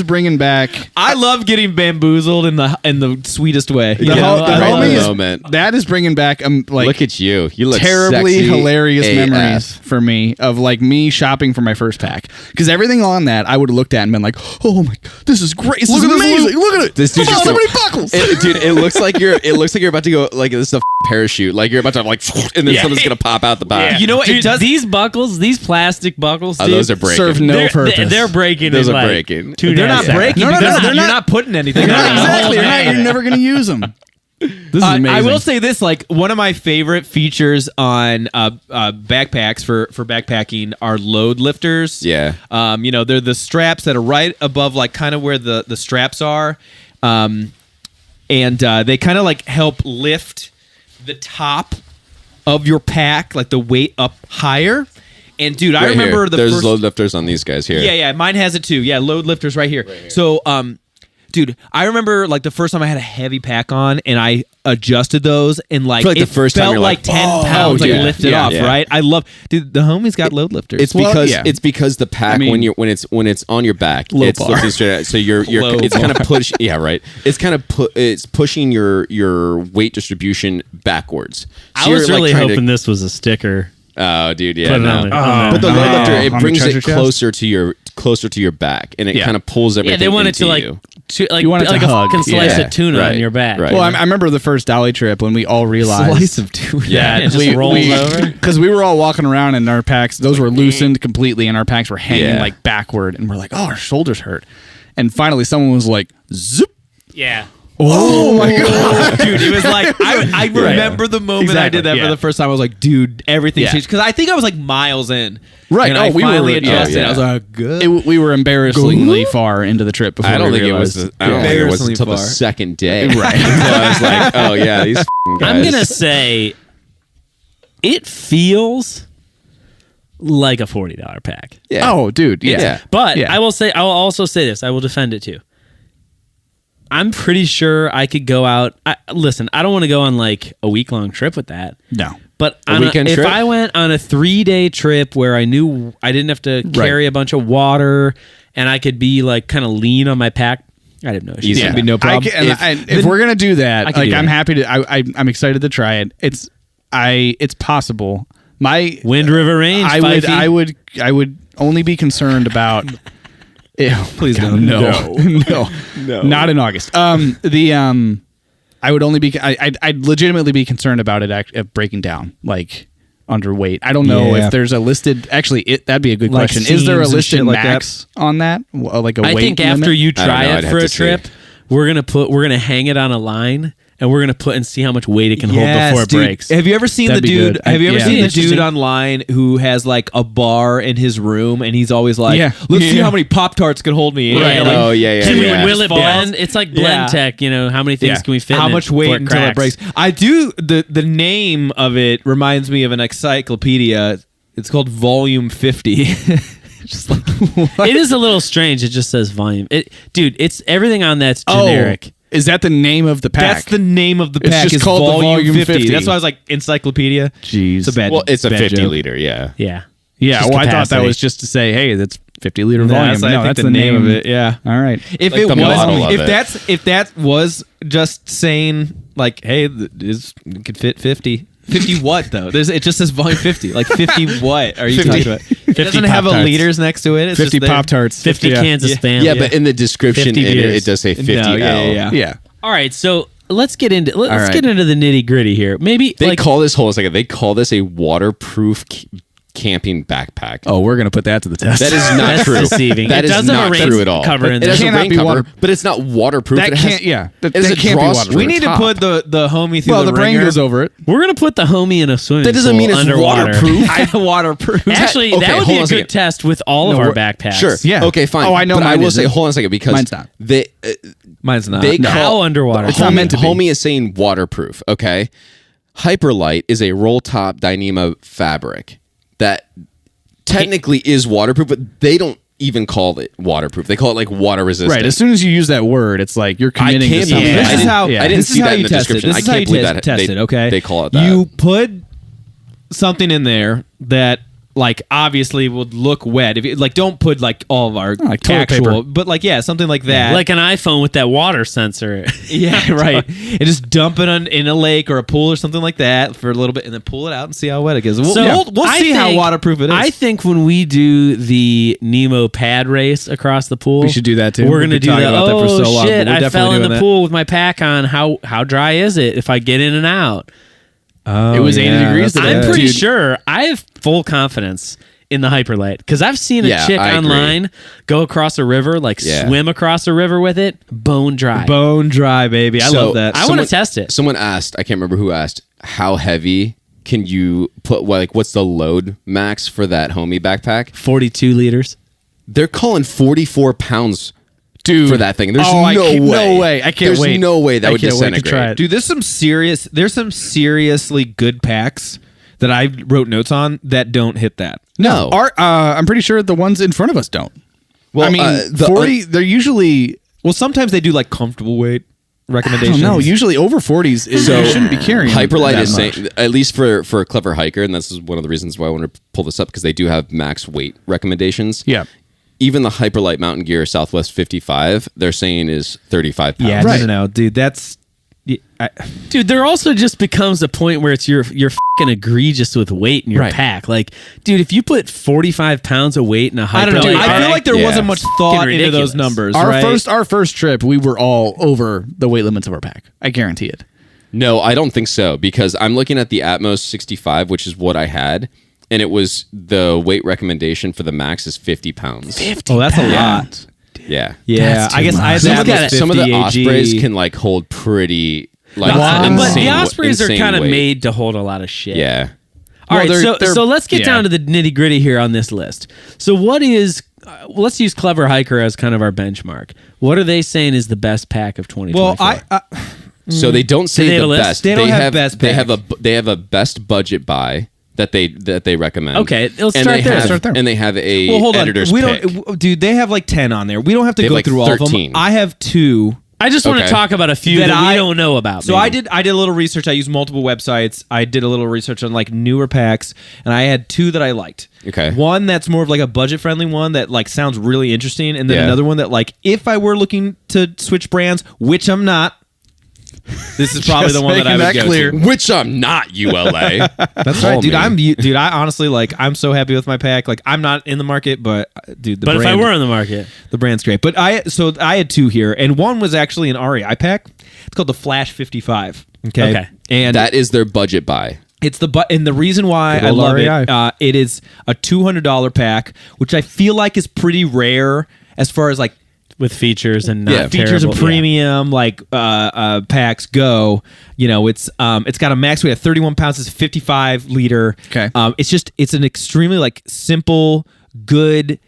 bringing back I love getting bamboozled in the sweetest way. the, You know? the I love homie the is, moment. that is bringing back like Look at you. You look terribly sexy hilarious AF. memories for me of like me shopping for my first pack, because everything on that I would have looked at and been like, oh my god, this is great, this is amazing, look at it, This dude's just so many buckles. Dude, it looks like you're about to go like this is a parachute. Like you're about to have like, and then something's gonna pop out the back. You know what? Dude, It does. these buckles, these plastic buckles, Oh, dude, those are breaking. serve no they're, purpose. They're breaking. Those in are like breaking. 2 They're not seconds. breaking. No, no, because no, they're you're not- not putting anything. They're on not it. Exactly, Oh, man. you're never gonna use them. This is amazing. I will say this: like one of my favorite features on backpacks for backpacking are load lifters. Yeah. They're the straps that are right above, like kind of where the straps are, and they kind of like help lift the top of your pack, like the weight up higher. And dude, I Right remember here. There's first load lifters on these guys here. Yeah, mine has it too. Yeah, load lifters right here. So, dude, I remember like the first time I had a heavy pack on and I adjusted those and like, I feel like it the first time felt you're like like, 10 oh, pounds yeah, like lifted yeah, off, yeah. right? I love, dude, the homie's got load lifters. It's Well, because yeah. it's because the pack I mean, when it's on your back, low it's bar. lifting straight out. So you're Low it's bar. kind of push. Yeah, right. It's kind of it's pushing your weight distribution backwards. So I was you're, like, really trying hoping to, this was a sticker. Oh, dude, yeah. Put it No. on there. But the no. load lifter, On it the brings treasure it chest? closer to your back, and it Yeah. kind of pulls everything. Yeah, they want it to into like, you. like You want it to like hug. a fucking slice Yeah. of tuna Right. on your back. Right. Well, I remember the first dolly trip when we all realized slice of tuna. Yeah, it just rolls over. because we were all walking around and our packs, those were loosened completely, and our packs were hanging Yeah. like backward, and we're like, oh, our shoulders hurt. And finally, someone was like, zip. Yeah. Oh my god, Dude, it was like I remember the moment I Exactly, did that yeah. for the first time. I was like, dude, everything Yeah. changed because I think I was like miles in. Right. And Oh, I we finally were- adjusted. yeah. I was like, good. we were embarrassingly far into the trip before I don't we think it was. realized. I don't think it was Embarrassingly until the far. second day. Right. So I was like, oh yeah, these guys. I'm gonna say it feels like a $40 pack. Yeah. Oh, dude, yeah. Yeah. But Yeah. I will also say this. I will defend it too. I'm pretty sure I could go out. Listen, I don't want to go on like a week-long trip with that. No. But A weekend if trip? I went on a 3-day trip where I knew I didn't have to carry a bunch of water and I could be like kind of lean on my pack, I'd have no issue. Easy. Yeah. Be no problem. If we're gonna do that, I can like do I'm that. happy to. I'm excited to try it. It's possible. My Wind River Range. I would only be concerned about. Please don't. No, not in August. I would only be. I'd legitimately be concerned about it breaking down like underweight. I don't know Yeah. if there's a listed. Actually, that'd be a good Like question. Is there a seams and listed shit like that? max on that? Like a I weight think limit? after you I don't try know. it I'd for have a to trip, see. we're gonna hang it on a line and we're gonna put and see how much weight it can hold before it dude. breaks. Have you ever seen That'd the be dude? good. Have you ever Yeah. seen the Interesting. dude online who has like a bar in his room and he's always like, Yeah. "Let's see Yeah. how many Pop Tarts can hold me." Right. Like, Oh yeah. Can we yeah. will it Falls. blend? It's like blend Yeah. tech. You know, how many things Yeah. can we fit? how in much it weight before until it cracks? breaks? I do. The name of it reminds me of an encyclopedia. It's called Volume 50. Just like It is a little strange. It just says volume. Dude, it's everything on that's generic. Oh, is that the name of the pack? that's the name of the It's pack. just is called the Volume Volume 50. 50. That's why I was like encyclopedia. Jeez. It's a bad. Well, it's a bad 50 joke. liter. Yeah. Yeah. Yeah, Just well, I thought that capacity. was just to say, hey, that's 50 liter No, volume. that's, But I no, think that's the name of it. Yeah. All right. If Like it the model was, of if that was just saying like, hey, it could fit 50. 50 what though? It just says volume 50. Like 50 what are you 50 talking about? It doesn't have a Pop-Tarts. liters next to it. It's 50 just there. Pop Tarts. 50 cans of Spam. Yeah, but in the description 50 beers. it does say 50 No, yeah, L. yeah. Yeah. All right, so let's get into right. get into the nitty gritty here. Maybe They like call this hold on a second. They call this a waterproof camping backpack. Oh, we're going to put that to the test. That is not That's true. deceiving. That It is does have a not rain true at all. cover in It there. has a Cannot rain be cover, water- but it's not waterproof. That it has, can't- yeah. That- it has that a can't be drawstring waterproof. We need to top. put the homie through well, the the brain ringer. goes over it. we're gonna put the homie in a swimming That doesn't pool mean it's underwater. waterproof. Waterproof. Actually, Okay, that would hold be on a a good second. test with all of No, our we're- backpacks. Sure. Yeah. Okay, fine. Oh, I know But I mine will isn't. say, hold on a second, because Mine's not. they Mine's not. they No. call How underwater? It's not meant to be. Homie is saying waterproof. Okay, Hyperlight is a roll top Dyneema fabric that technically is waterproof, but they don't even call it waterproof. They call it like water resistant. Right. As soon as you use that word, it's like you're I committing to can't something. believe This I is how didn't this see is how that in you the test it. description. This I is how can't you believe test that test they- it. Okay, they call it that. You put something in there that like obviously would look wet. If you, like, don't put like all of our like toilet actual, paper. but like something like that, Like an iPhone with that water sensor. yeah, right. And just dump it in a lake or a pool or something like that for a little bit, and then pull it out and see how wet it gets. We'll I see how think- waterproof it is. I think when we do the Nemo pad race across the pool, We should do that, too. We're We've gonna been do talking that. about that for so long, Shit! but we're I fell definitely in doing the that. pool with my pack on. How dry is it if I get in and out? Oh, It was 80 degrees today. I'm Yeah. pretty Dude. sure I have full confidence in the Hyperlight because I've seen a Yeah, chick I agree. online go across a river, like Yeah. swim across a river with it, bone dry. Bone dry, baby. I So, love that. I want to test it. Someone asked, I can't remember who asked, how heavy can you put, like, what's the load max for that homie backpack? 42 liters. They're calling 44 pounds Dude. for that thing. There's Oh, I no can't- way. no way. I can't There's wait. no way that I would can't wait to disintegrate. try it. Dude, there's some seriously good packs that I wrote notes on that don't hit that. No. I'm pretty sure the ones in front of us don't. Well, I mean, the 40, they're usually, Well, sometimes they do like comfortable weight I recommendations. don't know, usually over 40s is, you shouldn't be carrying Hyperlight that is much. saying, at least for a clever hiker, and this is one of the reasons why I want to pull this up, because they do have max weight recommendations. Yeah. Even the Hyperlight Mountain Gear Southwest 55, they're saying is 35 pounds. Yeah, Right. no, dude. That's Dude, there also just becomes a point where it's you're fucking egregious with weight in your Right. pack. Like, dude, if you put 45 pounds of weight in a Hyperlight, I don't know. I feel bag, like there Yeah. wasn't much thought into ridiculous. those numbers. Our right? first trip, we were all over the weight limits of our pack. I guarantee it. No, I don't think so, because I'm looking at the Atmos 65, which is what I had, and it was the weight recommendation for the max is 50 pounds. Oh, that's a lot. Yeah. Yeah, That's I too guess I much. had Look the at it. Some of the 50 AG. Ospreys can like hold pretty like But insane, the Ospreys are insane kind of weight. made to hold a lot of shit. Yeah. All Well, right, they're- so let's get yeah. down to the nitty gritty here on this list. So what is? Let's use Clever Hiker as kind of our benchmark. What are they saying is the best pack of 2024? Well, So they don't say they have the a list? best. They don't have best They have pack. they have a best budget buy that they recommend. Okay, let's And start they there. have- Start there. And they have a well, hold on. editor's We pick. don't, dude. They have like 10 on there. We don't have to They have go like through all of 13. them. I have 2. I just want to Okay. talk about a few that we don't know about. So maybe. I did a little research. I used multiple websites. I did a little research on like newer packs, and I had 2 that I liked. Okay. One that's more of like a budget friendly one that like sounds really interesting, and then Yeah. another one that like if I were looking to switch brands, which I'm not, this is probably Just the one that I making would that go clear. to. Which I'm not ULA. That's right, dude. Dude. I honestly like. I'm so happy with my pack. Like I'm not in the market, but dude, the But brand, if I were on the market, the brand's great. But I had 2 here, and one was actually an REI pack. It's called the Flash 55. Okay. And that is their budget buy. it's and the reason why Good I old love REI. it, it is a $200 pack, which I feel like is pretty rare as far as like with features and not Yeah, features and terrible- premium like packs go. You know, it's got a max weight of 31 pounds. It's 55 liter. Okay. It's an extremely like simple, good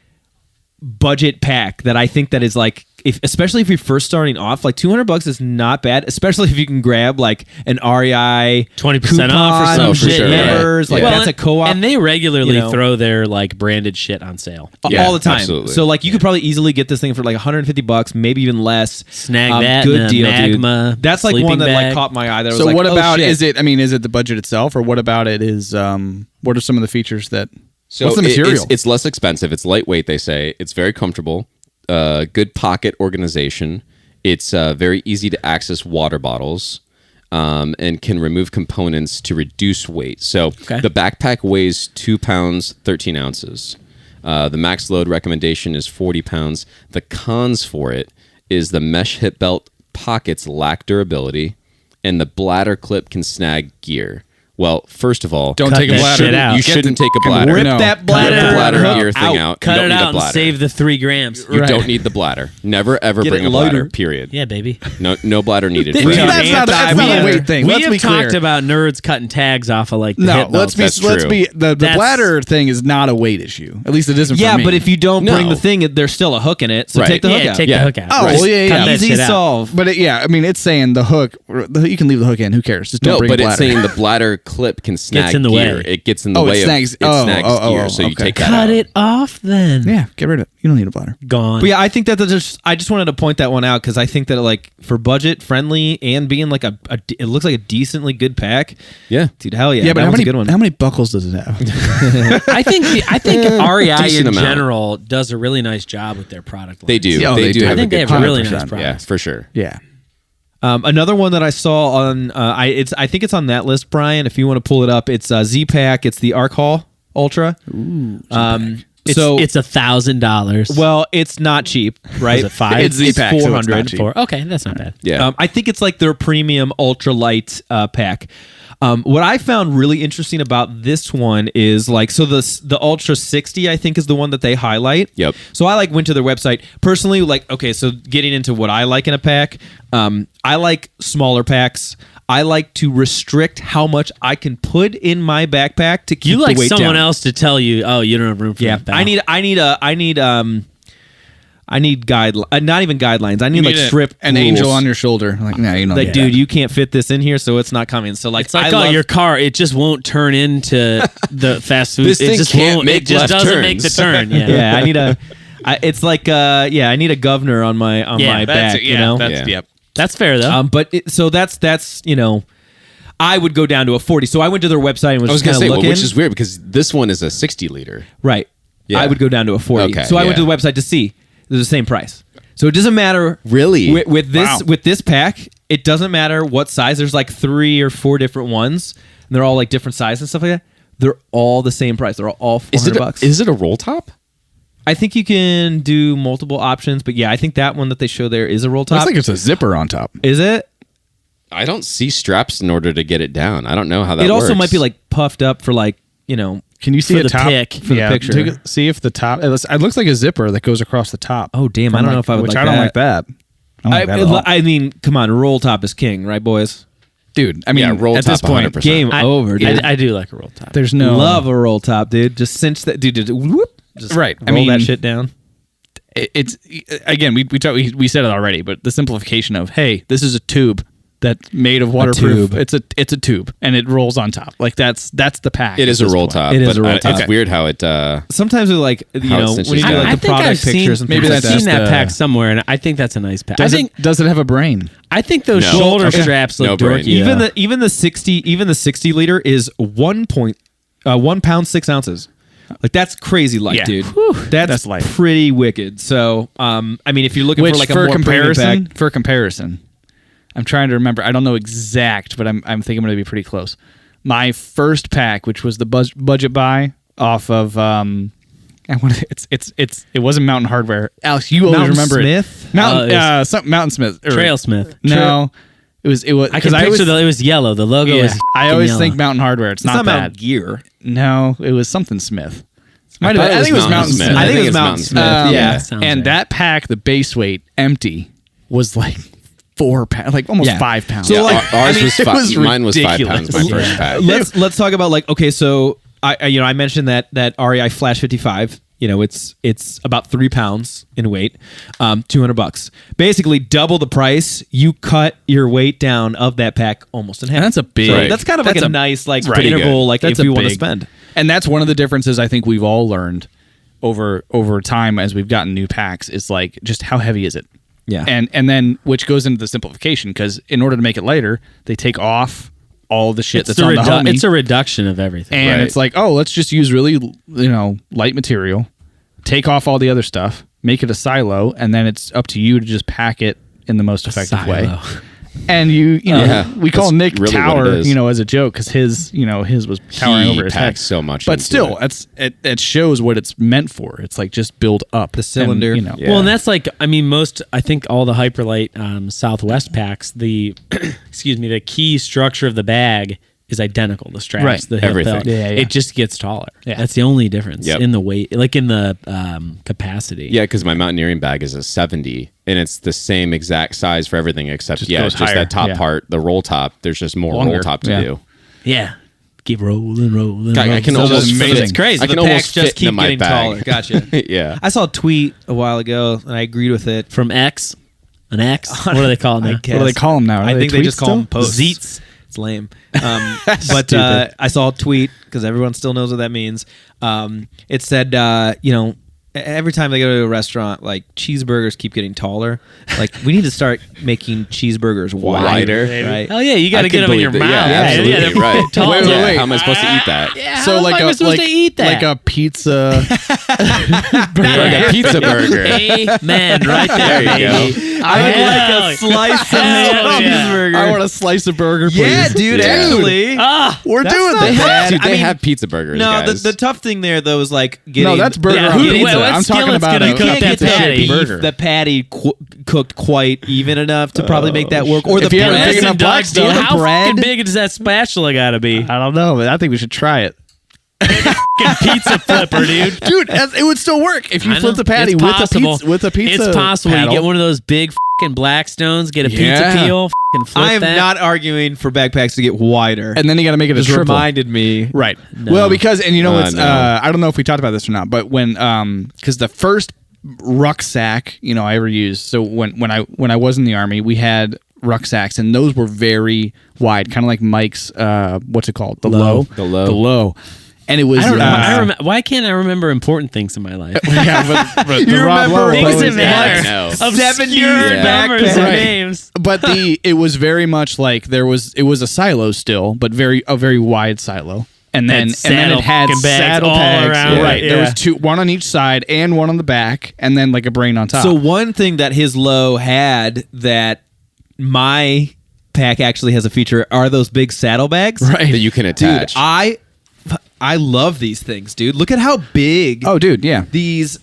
budget pack that I think that is like especially if you're first starting off, like $200 is not bad, especially if you can grab like an REI 20% off or coupon some for shit. sure, yeah. members, like Yeah. that's a co-op. and they regularly you know. throw their like branded shit on sale. Yeah, all the time. absolutely. So like you could probably easily get this thing for like $150, maybe even less. Snag that good in a deal, Magma dude. That's like sleeping one that bag. like caught my eye. That was So like, what oh, about shit. is it? I mean, is it the budget itself, or what about it? Is what are some of the features that? So what's the material? It's less expensive. It's lightweight. They say it's very comfortable. Good pocket organization. It's very easy to access water bottles, and can remove components to reduce weight. So the backpack weighs 2 pounds 13 ounces. The max load recommendation is 40 pounds. The cons for it is the mesh hip belt pockets lack durability, and the bladder clip can snag gear. Well, first of all, Don't Cut take a that bladder. shit out. You shouldn't take a bladder. rip No. that Cut bladder, the bladder hook gear thing out. Cut You don't it need out a and bladder. save the 3 grams. You Right. don't need the bladder. Never ever Get bring it a bladder. lighter. Period. Yeah, baby. No bladder needed. We for are anything. That's not a weight thing. We Let's have be clear. talked about nerds cutting tags off of like the No, hip belts. That's let's true. be the That's- bladder thing is not a weight issue. At least it isn't. Yeah, for me. but if you don't bring No. the thing, there's still a hook in it. So Right. take the hook Yeah, out. take Yeah. the hook out. Oh, Right. well, yeah, Cut yeah. that Easy shit out. solve. But I mean, it's saying the hook. You can leave the hook in. Who cares? Just don't No, bring but a it's bladder. saying the bladder clip can snag Gets in the gear. way. It gets in the Oh, it way snags- of it snags gear. So you okay. take that Cut out. it off then. Yeah, get rid of it. You don't need a bladder. Gone. But yeah, I think that I just wanted to point that one out because I think that like for budget friendly and being like it looks like a decently good pack. Yeah. Dude, hell yeah. Yeah, but that how one's many a good one. how many buckles does it have? I think REI Decent in amount. general does a really nice job with their product line. They do. Yeah, they they do. do. Have I think a they good have really 100%. nice products. Yeah, for sure. Yeah. Another one that I saw on I think it's on that list, Brian. If you want to pull it up, it's Z-Pack. It's the Arc Hall Ultra. It's $1,000. Well, it's not cheap, right? Is it $5? It's Z-Pack, so it's not 400. cheap. Okay, that's not bad. Yeah. I think it's like their premium ultralight pack. What I found really interesting about this one is like, so the Ultra 60, I think, is the one that they highlight. Yep. So I like went to their website personally. Like, okay, so getting into what I like in a pack, I like smaller packs. I like to restrict how much I can put in my backpack to keep You like the weight someone down. else to tell you, oh, you don't have room for Yeah, that bell. I need not even guidelines. I need like strip an rules. angel on your shoulder. Like, no, you know. Like, dude, you can't fit this in here, so it's not coming. So like, It's like, I love, your car, it just won't turn into the fast food. This it thing just can't won't. make It just left doesn't turns. make the turn. Yeah. yeah, I need a. It's like I need a governor on my back. You know, Yeah. Yep. That's fair though. so that's I would go down to a 40. So I went to their website and was I was just going to kind say, of well, looking. which is weird because this one is a 60 liter. Right. Yeah. I would go down to a 40. Okay, So I went to yeah. the website to see. They're the same price. So it doesn't matter. Really? With this Wow. with this pack, it doesn't matter what size. There's like 3 or 4 different ones, and they're all like different size and stuff like that. They're all the same price. They're all $400. Is it a roll top? I think you can do multiple options, but yeah, I think that one that they show there is a roll top. Looks like it's a zipper on top. Is it? I don't see straps in order to get it down. I don't know how that It works. also might be like puffed up for like, Can you see For a the top? pick. For the picture. See if the top. It looks like a zipper that goes across the top. Oh damn! I don't know if I would which like I don't that. like that. I don't like that at all. I mean, come on, roll top is king, right, boys? Dude, I mean, Yeah, roll at top this point, 100%. Game over, dude. I do like a roll top. there's no Love a roll top, dude. Just cinch that, dude. Whoop, just Right. I roll that mean, shit down. It's again, we said it already, but the simplification of hey, this is a tube that's made of waterproof. tube. It's a tube and it rolls on top. Like that's the pack. It at is a this roll point. top. It is but a roll top. It's Okay. weird how it. Sometimes we like when How you it's do cinches like down. the product pictures and maybe things like that's I've seen that. that pack somewhere, and I think that's a nice pack. Does it have a brain? I think those No. shoulder Okay. straps No look brain. dorky. Even the 60 liter is 1 pound 6 ounces. Like that's crazy light, Yeah. dude. Whew. That's That's light. pretty wicked. So, I mean, if you're looking Which for like a for more premium comparison, pack, I'm trying to remember. I don't know exact, but I'm thinking I'm going to be pretty close. My first pack, which was the budget buy off of it wasn't Mountain Hardware. Alex, you always Mountain remember Smith? it. Mountain it Mountain Smith. Trail Smith. No, it was I can because picture it was yellow. The logo is. I always yellow. think Mountain Hardware. It's, it's not bad. Mountain Gear. No, it was something Smith. I think it was Mountain Smith. I think it was Mountain Smith. Yeah, Sounds and right. that pack, the base weight empty, was like 4 pounds, like almost Yeah. 5 pounds. So, Yeah, like, ours I mean, was it was mine was 5 ridiculous. pounds. My first pack. Let's talk about like, okay, so I mentioned that REI Flash 55. It's about 3 pounds in weight, $200. Basically, double the price. You cut your weight down of that pack almost in half. And that's a big. So that's kind of like a nice like Pretty interval. good. Like That's if a you want to big- spend. And that's one of the differences I think we've all learned over time as we've gotten new packs is like just how heavy is it? Yeah. And then which goes into the simplification because in order to make it lighter, they take off all the shit that's on the homie. It's a reduction of everything. and Right. it's like, oh, let's just use really light material, take off all the other stuff, make it a silo, and then it's up to you to just pack it in the most effective way. Silo. And you know, Yeah, we call that's Nick really what Tower, it is. as a joke because his was towering over his head. packs so much but into still, it. it shows what it's meant for. It's like just build up The cylinder. And, Yeah. Well, and that's like, I mean, I think all the Hyperlight Southwest packs, the key structure of the bag is identical. The straps, Right. the hip Everything. belt, Yeah. it just gets taller. Yeah. That's the only difference Yep. in the weight, like in the capacity. Yeah, because my mountaineering bag is a 70, and it's the same exact size for everything except Just yeah, goes it's just higher. that top Yeah. part, the roll top. There's just more Longer. roll top to Yeah. do. Yeah. Keep rolling. I can rolling. almost amazing. It's crazy. I The can packs almost just fit keep into my getting bag. taller. Gotcha. Yeah. I saw a tweet a while ago and I agreed with it. From X, an X. What do they call it now? guess. What do they call them now? Are I think they tweets just call them still? posts. Zeets. It's lame. But I saw a tweet because everyone still knows what that means. It said, every time they go to a restaurant, like cheeseburgers keep getting taller. Like we need to start making cheeseburgers wider, right? Oh yeah, you got to get them in your mouth. Yeah, absolutely. they're Right. tall. Wait. How am I supposed to eat that? Yeah, So how like am I supposed to eat that? like a pizza. Like a pizza burger. Amen. Right there, There you baby. I would like a slice of Hell yeah. cheeseburger. I want a slice of burger, please. Yeah, dude. Yeah. Actually, We're That's doing not this. bad. Dude, I they mean, have pizza burgers, no, guys. the tough thing there though is like getting. No, that's burger Yeah, on who- pizza. wait, what I'm talking skillet's about gonna a, You can't that get the patty. beef, burger. the patty cooked quite even enough to probably make that work. Or the If you have a bread. big enough Listen, Doug, Blackstone, dude, the how bread. fucking big does that spatula got to be? I don't know, but I think we should try it. Pizza flipper, dude. Dude, it would still work if you I flip know. the patty It's with possible. a pizza. It's possible. paddle. You get one of those big fucking Blackstones, get a pizza Yeah. peel, fucking flip I am that. not arguing for backpacks to get wider. and then you got to make it a just triple. reminded me. Right. Well, because and you know what's no. I don't know if we talked about this or not, but when because the first rucksack I ever used. So when I was in the Army, we had rucksacks, and those were very wide, kind of like Mike's what's it called? The low. The low. The low. And it was I don't know. Why can't I remember important things in my life? yeah, but the You Rob remember Lowe Things always- that matter. I know. Of 7 obscure years numbers back and then. names. But it was very much like it was a silo still, but a very wide silo. And then saddle it had fucking bags saddle all bags. around Right. it, There yeah. was two, one on each side and one on the back, and then like a brain on top. So one thing that his low had that my pack actually has a feature are those big saddlebags. right. that you can Dude, attach. I love these things, dude. Look at how big Oh, dude, yeah. these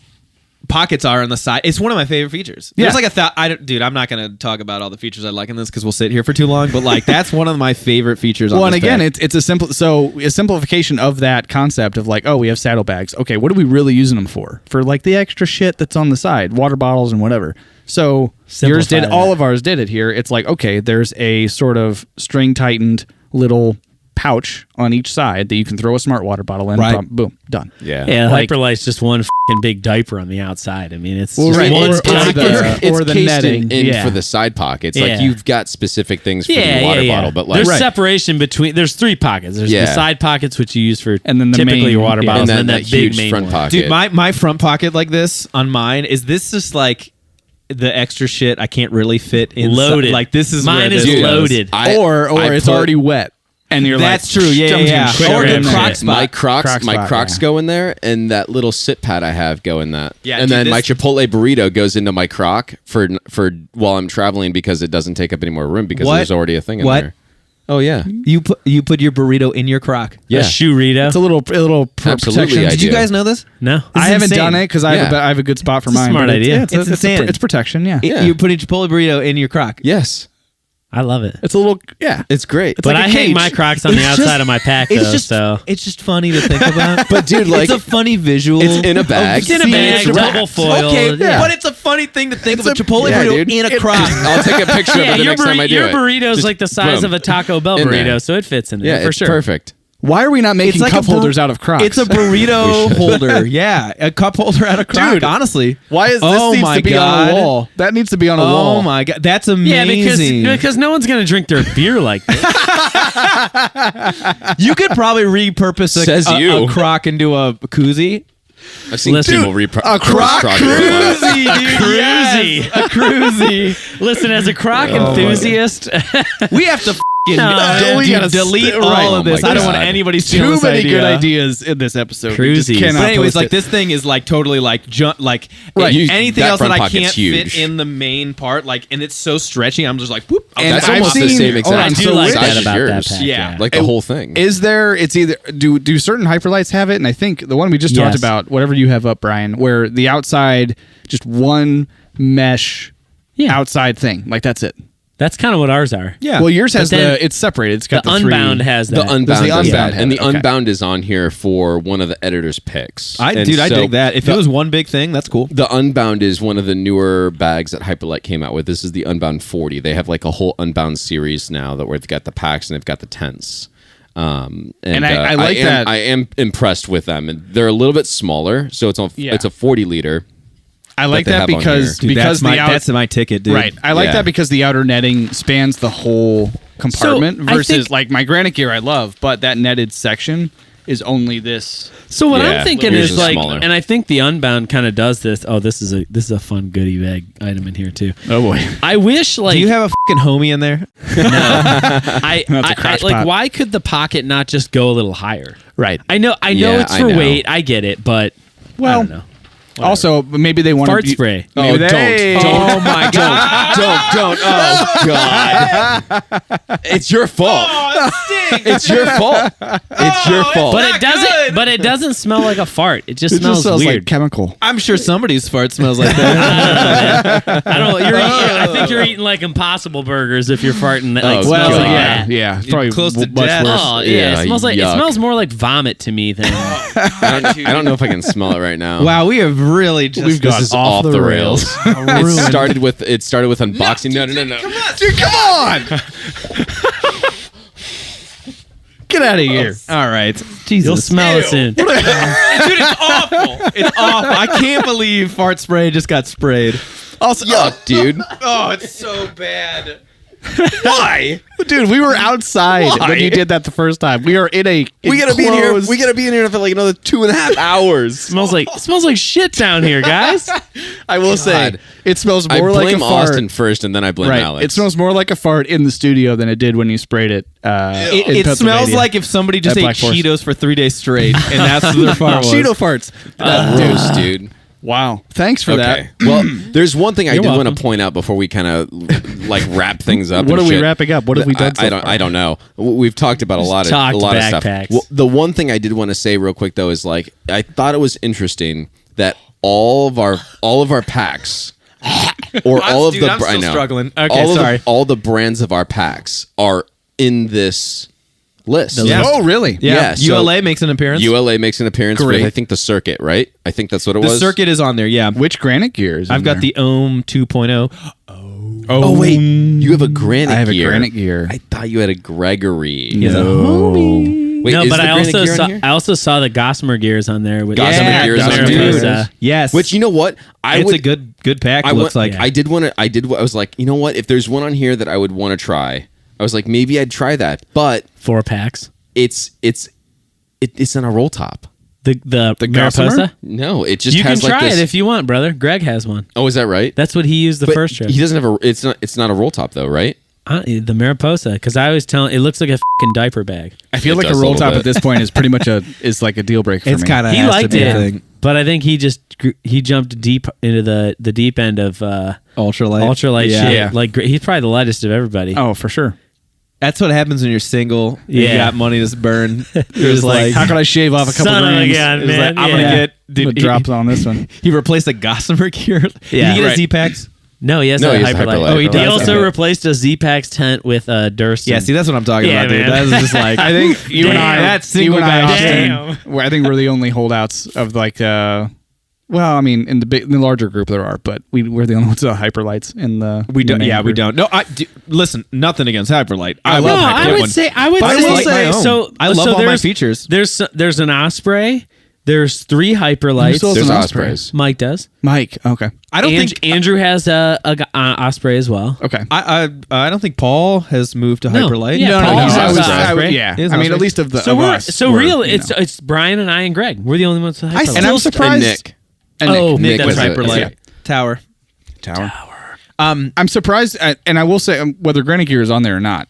pockets are on the side. It's one of my favorite features. Yeah. There's like dude, I'm not going to talk about all the features I like in this because we'll sit here for too long, but like that's one of my favorite features on Well, and this again, pack. it's a simplification of that concept of like, oh, we have saddlebags. Okay, what are we really using them for? For like the extra shit that's on the side, water bottles and whatever. So yours did. that. All of ours did it here. It's like, okay, there's a sort of string tightened little pouch on each side that you can throw a smart water bottle in. Right. Boom, done. yeah. Yeah, Like- Hyperlight's just one fucking big diaper on the outside. I mean, it's Well, just right. one Or diaper. the- It's or the cased netting. in Yeah. for the side pockets. Yeah. Like you've got specific things for the water bottle, but like there's separation between. There's three pockets. There's the Yeah. side pockets, which you use for And then the typically main- your water yeah. bottles, and then that that big huge main front one. pocket. Dude, my front pocket like this on mine is just like the extra shit I can't really fit in. Loaded. Like this is Mine where is this goes. loaded. or it's already wet, and you're That's like, true. Yeah, "I'm yeah, just yeah. gonna Or shove it in the there." Crocs spot. my Crocs yeah. go in there, and that little sit pad I have go in that. Yeah, and dude, then my this- Chipotle burrito goes into my Croc for while I'm traveling because it doesn't take up any more room because What? there's already a thing in What? there. Oh yeah, You put your burrito in your Croc. yeah. A shoe Rito. It's a little Absolutely, protection. I Did you do. guys know this? No, I haven't insane. done it because I have a good spot for It's a mine. smart but it's- idea. yeah, It's insane. It's protection. Yeah. Yeah. You're putting Chipotle burrito in your Croc. Yes, I love it. It's a little it's great. But like a I hang cage. my Crocs on the It's outside just- of my pack, It's though. just So it's just funny to think about. But dude, like it's a funny visual. it's in a bag. of It's in a seeing bag, Chipotle- double foiled. Okay, Yeah. but it's a funny thing to think It's of a a- Chipotle yeah, burrito dude. in a Croc. I'll take a picture yeah, of it the next time I do your it. burrito's Just like the size boom. of a Taco Bell In there. burrito, so it fits in there Yeah, for it's sure. perfect. Why are we not making like cup a bur- holders out of Crocs? It's a burrito holder. Yeah, a cup holder out of Croc. Dude, honestly, Why is this Oh needs my to be on God. a wall? That needs to be on a wall. Oh my god, that's Yeah, amazing. because no one's gonna drink their beer like this. You could probably repurpose Says a you. Croc into a koozie. I've seen Listen, people a Croc Cruisy, dude. Cruisy. Yes, a cruisy. Listen, as a Croc enthusiast, We have to No, we gotta delete st- all right. of this. Oh my I don't God. want anybody stealing Too this many idea. good ideas in this episode. We just Cruisies. cannot But anyways, post like it. this thing is like totally like Right. anything That else that front I pocket's can't huge. fit in the main part, like, and it's so stretchy. I'm just like, whoop. And That's I've almost the seen- same hold exact on, I do so like size that as about yours. that pack. Yeah. Like the whole thing. Is there? It's either do certain hyperlights have it? And I think the one we just talked Yes. about, whatever you have up, Brian, where the outside just one mesh Yeah. outside thing, like that's it. that's kind of what ours are. Yeah. Well, yours has But then it's separated. It's got The the three- Unbound has The that. Unbound Does the does Unbound that. have And it? the Okay. Unbound is on here for one of the editor's picks. I And so dig that. If it was one big thing, that's cool. The Unbound is one of the newer bags that Hyperlight came out with. This is the Unbound 40. They have like a whole Unbound series now that where they've got the packs and they've got the tents. And I like that. I am impressed with them. And they're a little bit smaller, so it's Yeah. it's a 40 liter. I like they that have on because here. Dude, because that's the my ticket, dude. right. I like Yeah. that because the outer netting spans the whole compartment So, I versus think- like my granite gear I love, but that netted section is only this. So what Yeah, I'm thinking yours is is like, smaller. and I think the Unbound kind of does this. Oh, this is a fun goodie bag item in here too. Oh boy. I wish like Do you have a fucking homie in there? That's a crotch like pop. why could the pocket not just go a little higher? Right. I know Yeah, it's I for know. weight. I get it, but I Well, don't know. also, maybe they want Fart to spray. Oh, Maybe don't. Oh my god! Don't. Oh, God. It's your fault. It's your fault. It's your fault. But it doesn't. But it doesn't smell like a fart. It just smells weird. like chemical. I'm sure somebody's fart smells like that. I don't. I think you're eating like Impossible Burgers if you're farting. Like, Oh, smells well, like yeah, that. yeah. It's probably close to much death. worse. Oh yeah, Yeah, it smells like it yuck. smells more like vomit to me than. I don't know if I can smell it right now. Wow, we have really just We've This got is off the rails. Ruined. It started with unboxing. No. Dude, come on! Get out of here. All right, Jesus. You'll smell it soon. Dude, it's awful. It's awful. I can't believe fart spray just got sprayed. Also, Yuck, dude. Oh, it's so bad. why? Dude, we were outside when you did that the first time. We are in a We gotta be in here. enclosed- We gotta be in here for like another 2.5 hours. Smells like shit down here, guys. I will say, God. it smells I more like a blame fart. Austin first, and then I blame Right. Alex. It smells more like a fart in the studio than it did when you sprayed it. In It smells Pennsylvania. like if somebody just At ate Black Forest. Cheetos for 3 days straight, and that's what their fart was. Cheeto farts. gross, dude. Wow. Thanks for Okay. that. Well, there's one thing I You're did want welcome. to point out before we kind of like wrap things up. What and are we shit. wrapping up? What have we done so far? I don't know. We've talked about a lot of talked stuff. backpacks. Well, the one thing I did want to say real quick though is like I thought it was interesting that all of our packs or all of Dude, the I'm still I know, struggling. Okay, all of sorry. all the brands of our packs are in this list. Yeah. Oh, really? Yeah, so- ULA makes an appearance. ULA makes an appearance Great. with I think the circuit, right? I think that's what it the was. circuit is on there. Yeah, Which granite gears? I've got the Ohm 2.0. Oh wait, you have a granite I have a gear. granite gear. I thought you had a Gregory. No. Wait, No, is but the I granite also gear on saw here? I also saw the Gossamer gears on there with Gossamer Yeah, gears Gossamer on there. gears. Yes, Which you know what? it's a good pack. It looks like. yeah. I did want to. I was like, you know what? If there's one on here that I would want to try, I was like, maybe I'd try that. But 4 packs. it's on a roll top. The Gossamer? Mariposa. No, it just You can has like try this. it if you want, brother. Greg has one. Oh, is that right? That's what he used the But first trip. he doesn't have a. It's not a roll top though, right? The Mariposa, because I was telling, it looks like a fucking diaper bag. I feel It like a does a roll little top bit. at this point is pretty much is like a deal breaker for it's me. kind of He liked it, but I think he jumped deep into the deep end of ultralight. ultralight Yeah. shit. Yeah. Like he's probably the lightest of everybody. Oh, for sure. That's what happens when you're single. You Yeah. got money to burn. You're just like, How can I shave off a couple Son of a grams? gun, it was man. like, I'm gonna Yeah. get. I'm gonna Dude, drop on this one. he replaced a Gossamer gear. Yeah. Did he get Right. a Z-Packs? No, he has No, a he has hyperlight. Hyperlight. Oh, he He does? also Okay. replaced a Z-Pax tent with a Durst. Yeah, see, that's what I'm talking Yeah, about, dude. man. That was just like, I think you and I, That single you and I, guy. Austin, I think we're the only holdouts of like. Well, I mean, in the larger group there are, but we're the only ones that have hyperlights in the. we don't. the main Yeah, we group. don't. No, listen. Nothing against Hyperlight. I love love No, Hyperlight. I would say But I I just will like say my own. so. I love so all my there's- features. There's an Osprey. There's 3 hyperlights. still has There's an Ospreys. Mike does. Mike. Okay. I don't think. Andrew has a Osprey as well. Okay. I don't think Paul has moved to No. Hyperlight. Yeah, Paul I has was- a I would- Osprey. yeah. He has I an mean, at Osprey. least of the So of we're us, so we're, real. you know. It's Brian and I and Greg. We're the only ones with hyperlights. And I'm And surprised. Nick. And Oh, Nick. Nick That's was it. Hyperlight Yeah. Tower. Tower. I'm surprised, and I will say whether Granite Gear is on there or not.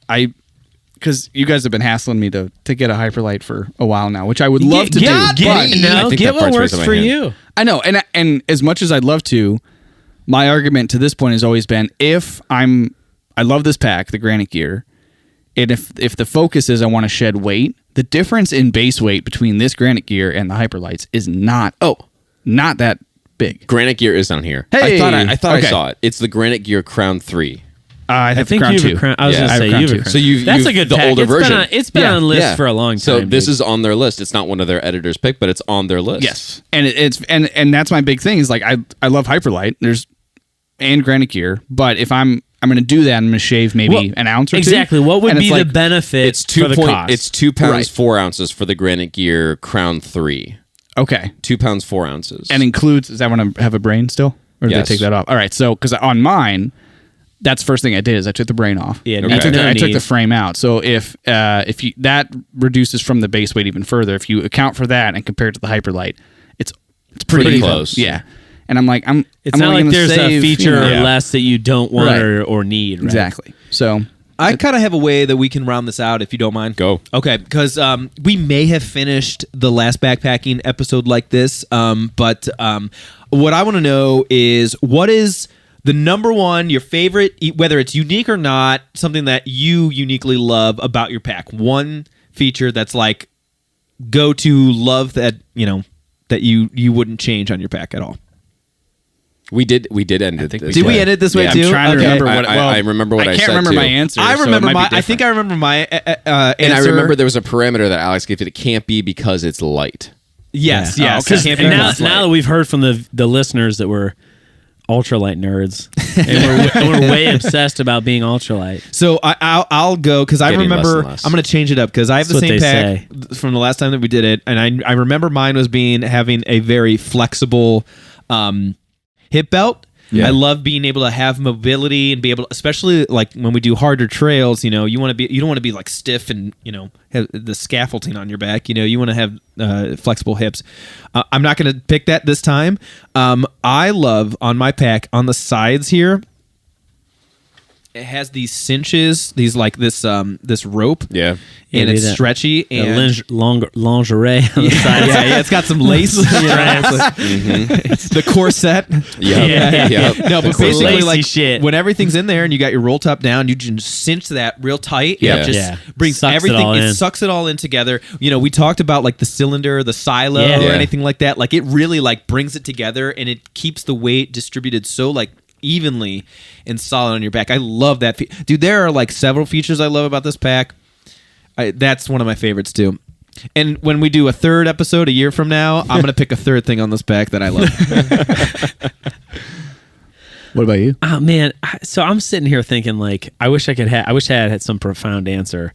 Because you guys have been hassling me to get a Hyperlight for a while now, which I would love to do. I But think get that what part's works raised on for my hand. you. I know, and as much as I'd love to, my argument to this point has always been I love this pack, the Granite Gear, and if the focus is I want to shed weight, the difference in base weight between this Granite Gear and the Hyperlights is not that big. Granite Gear is on here. Hey! I thought Okay. I saw it. It's the Granite Gear Crown 3. I I think you have a crown. I was Yeah, going I to have say crown you have a too. crown. So you've That's a you've good the pack. older It's been version. on- it's been on lists for a long time. So this dude. is on their list. It's not one of their editors' pick, but it's on their list. Yes, and and that's my big thing is like I love Hyperlight. And Granite Gear, but if I'm going to do that, I'm going to shave maybe Well, an ounce or exactly. two. What would And be it's the like, benefit It's for the cost? It's 2 pounds Right. 4 ounces for the Granite Gear Crown 3. okay? 2 pounds 4 ounces. And includes, is that when I have a brain still? Or did Yes. they take that off? All right. So, because on mine, that's the first thing I did is I took the brain off. Yeah, I took no the need. frame out. So if you that reduces from the base weight even further, if you account for that and compare it to the Hyperlight, it's pretty Pretty even. close. Yeah. And I'm like, It's I'm not only like gonna there's save, a feature or Yeah. less that you don't want Right. or need. Right? Exactly. So I kind of have a way that we can round this out, if you don't mind. Go. Okay, because we may have finished the last backpacking episode like this, but what I want to know is what is the number one, your favorite, whether it's unique or not, something that you uniquely love about your pack. One feature that's like go to love that that you wouldn't change on your pack at all. We did end it. think this Did we way. end it this way Yeah. too? I'm trying to Okay. remember what. I remember what I I can't said, remember too. my answer. I so it remember might be my. I different. think I remember my answer. And I remember there was a parameter that Alex gave it. It can't be because it's light. Yes, Yeah. yes. Oh, okay. Can't be And now, because it's light. now that we've heard from the listeners that we're ultralight nerds, and we're way obsessed about being ultralight. So I'll go because I Getting less remember and less. I'm going to change it up because I have That's the what same they pack from the last time that we did it, and I remember mine was having a very flexible hip belt. Yeah. I love being able to have mobility and be able to, especially like when we do harder trails, you don't want to be like stiff and have the scaffolding on your back. You want to have flexible hips. I'm not going to pick that this time. I love on my pack on the sides here. It has these cinches, these like this rope, Yeah. and Yeah, it's that- stretchy and lingerie on the side. yeah, it's got some lace. The corset. Yep. Yeah. Yep. No, but Some basically, lacy like shit. when everything's in there and you got your roll top down, you just cinch that real tight. Yeah. And it just Yeah. brings Sucks it everything. all It in. sucks it all in together. We talked about like the cylinder, the silo, Yeah. or Yeah. anything like that. Like it really like brings it together and it keeps the weight distributed so like evenly and solid on your back. I love that, dude. There are like several features I love about this pack. That's one of my favorites too. And when we do a third episode a year from now, I'm gonna pick a third thing on this pack that I love. What about you? Oh man, so I'm sitting here thinking like I wish I had some profound answer.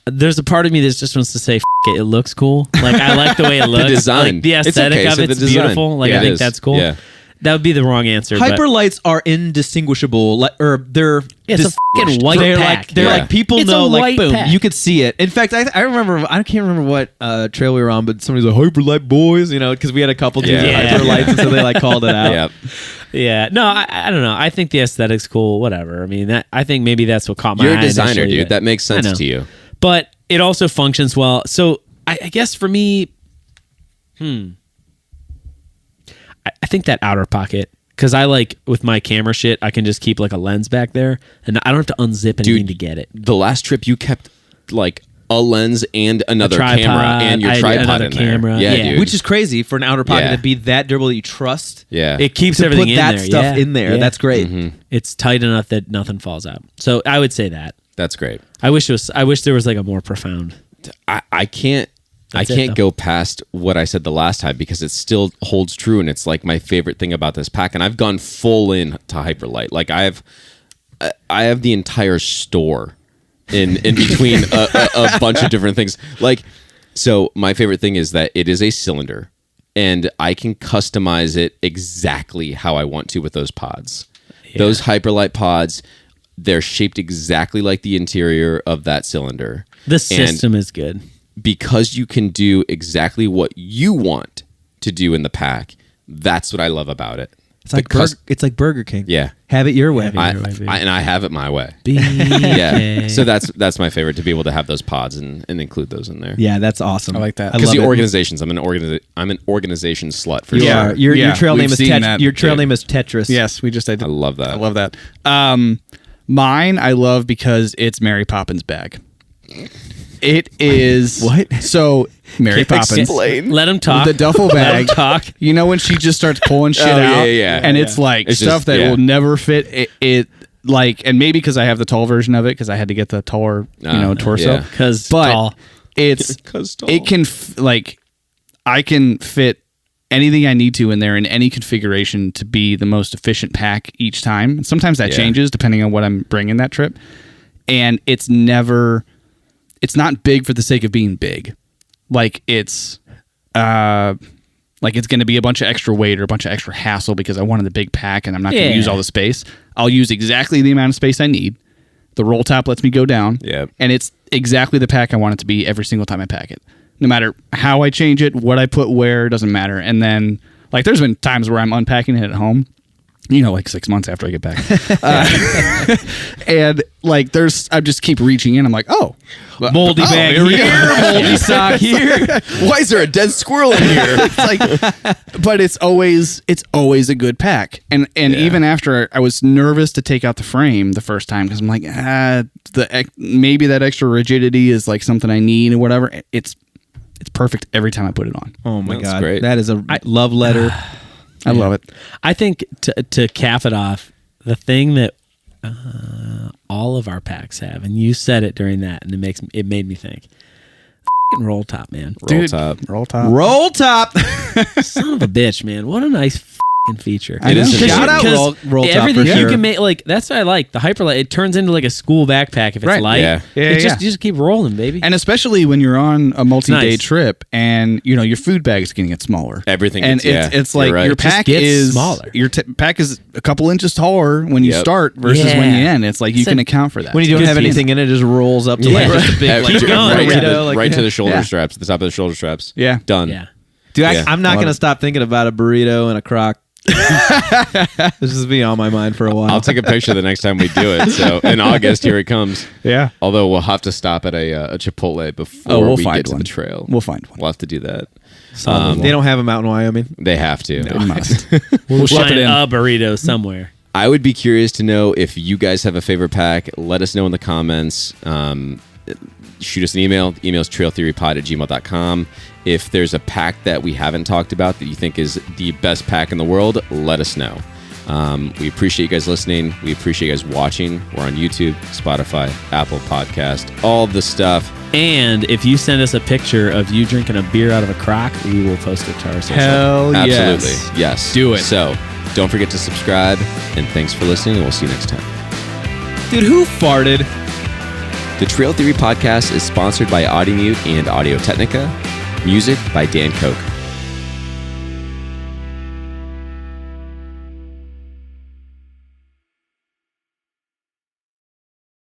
There's a part of me that just wants to say F it looks cool. Like I like the way it looks. design. Like, the It's aesthetic okay, of so the it's design. beautiful. Like Yeah, I it think is. that's cool. Yeah. That would be the wrong answer. but Hyperlights are indistinguishable, or they're It's a fucking white They're pack. like Yeah. like people It's a know like white boom, pack. you could see it. In fact, I remember I can't remember what trail we were on, but somebody's like Hyperlight boys, because we had a couple dudes with Yeah. Hyperlights, and so they like called it out. Yep. Yeah, no, I don't know. I think the aesthetic's cool. Whatever. I mean, I think maybe that's what caught my You're eye a designer, initially, dude. but- That makes I sense know. to you. But it also functions well. So I guess for me, I think that outer pocket, because I like with my camera shit, I can just keep like a lens back there, and I don't have to unzip anything to get it. The last trip you kept like a lens and another tripod. camera and your I had tripod another in camera. there. Yeah. Dude. Which is crazy for an outer pocket Yeah. to be that durable that you trust. yeah. It keeps To everything put in that there. stuff Yeah. in there, Yeah. that's great. It's tight enough that nothing falls out. So I would say that. That's great. I wish there was like a more profound. I can't That's it, I can't though. go past what I said the last time because it still holds true and it's like my favorite thing about this pack. And I've gone full in to Hyperlight. Like I have the entire store in between a bunch of different things. Like, so my favorite thing is that it is a cylinder and I can customize it exactly how I want to with those pods. Those Hyperlight pods, they're shaped exactly like the interior of that cylinder. The system is good. Because you can do exactly what you want to do in the pack, that's what I love about it. It's like it's like Burger King. Yeah. Have it your way. And I have it my way. BK. Yeah. So that's my favorite, to be able to have those pods and include those in there. Yeah, that's awesome. I like that. Because love the it. organizations, I'm an organization slut for You sure. are. Your Yeah, trail we've name is seen that. Your trail Yeah. name is Tetris. Yes, we just. I love that. I love that. Mine I love because it's Mary Poppins' bag. It is What? So Mary Poppins, Let him talk. the duffel Let bag. him talk. You know when she just starts pulling shit Oh, out, yeah. and it's like It's stuff just- that yeah. will never fit. It like, and maybe because I have the tall version of it, because I had to get the taller, torso. yeah. Because But tall. it's 'Cause tall. it can I can fit anything I need to in there in any configuration to be the most efficient pack each time. Sometimes that Yeah. changes depending on what I'm bringing that trip, and it's not big for the sake of being big. Like it's like like it's going to be a bunch of extra weight or a bunch of extra hassle because I wanted the big pack and I'm not going Yeah. to use all the space, I'll use exactly the amount of space I need. The roll top lets me go down. Yep. And it's exactly the pack I want it to be every single time I pack it. No matter how I change it, what I put where, doesn't matter. And then, like, there's been times where I'm unpacking it at home, like 6 months after I get back. And, like, I just keep reaching in. I'm like, Moldy bag here, moldy sock here. Why is there a dead squirrel in here? It's like, but it's always a good pack. And even after I was nervous to take out the frame the first time because I'm like, maybe that extra rigidity is like something I need or whatever. It's perfect every time I put it on. Oh my That's God. great. That is a love letter. I love it. I think to cap it off, the thing that all of our packs have, and you said it during that, and it made me think. F***ing roll top, man. Roll top. Roll top. Roll top. Son of a bitch, man. What a nice f***ing feature. It is a Shout out roll top everything for you sure. can make, like, that's what I like. The Hyperlight, it turns into like a school backpack if it's Right. light. Yeah. Yeah, You yeah. just keep rolling, baby. And especially when you're on a multi-day nice. trip and, your food bag is going to get smaller. Everything And gets- it's you're like right. your It just pack gets is smaller. Your pack is a couple inches taller when you Yep. start versus when you Yeah. end. It's like you It's can a- account for that. When you don't Good have feeling. anything in it, it just rolls up to Yeah. like just a big Yeah, like Keep going. right, to burrito, the, like- right to the shoulder Yeah. straps, the top of the shoulder straps. Yeah. Done. Yeah. Dude, Yeah. I'm not Love going to it. stop thinking about a burrito and a crock. This has been on my mind for a while. I'll take a picture the next time we do it. So in August, here it comes. Yeah. Although we'll have to stop at a Chipotle before we'll we find get to one. the trail. We'll find one. We'll have to do that. They don't have them out in Wyoming. They have to. We must. We'll ship find it in. a burrito somewhere. I would be curious to know if you guys have a favorite pack. Let us know in the comments. Shoot us an email. The email is trailtheorypod@gmail.com. If there's a pack that we haven't talked about that you think is the best pack in the world, let us know. We appreciate you guys listening. We appreciate you guys watching. We're on YouTube, Spotify, Apple Podcast, all the stuff. And if you send us a picture of you drinking a beer out of a crock, we will post it to our social. Hell Absolutely. yes. Yes. Do it. So don't forget to subscribe. And thanks for listening. And we'll see you next time. Dude, who farted? The Trail Theory Podcast is sponsored by Audimute and Audio Technica. Music by Dan Koch.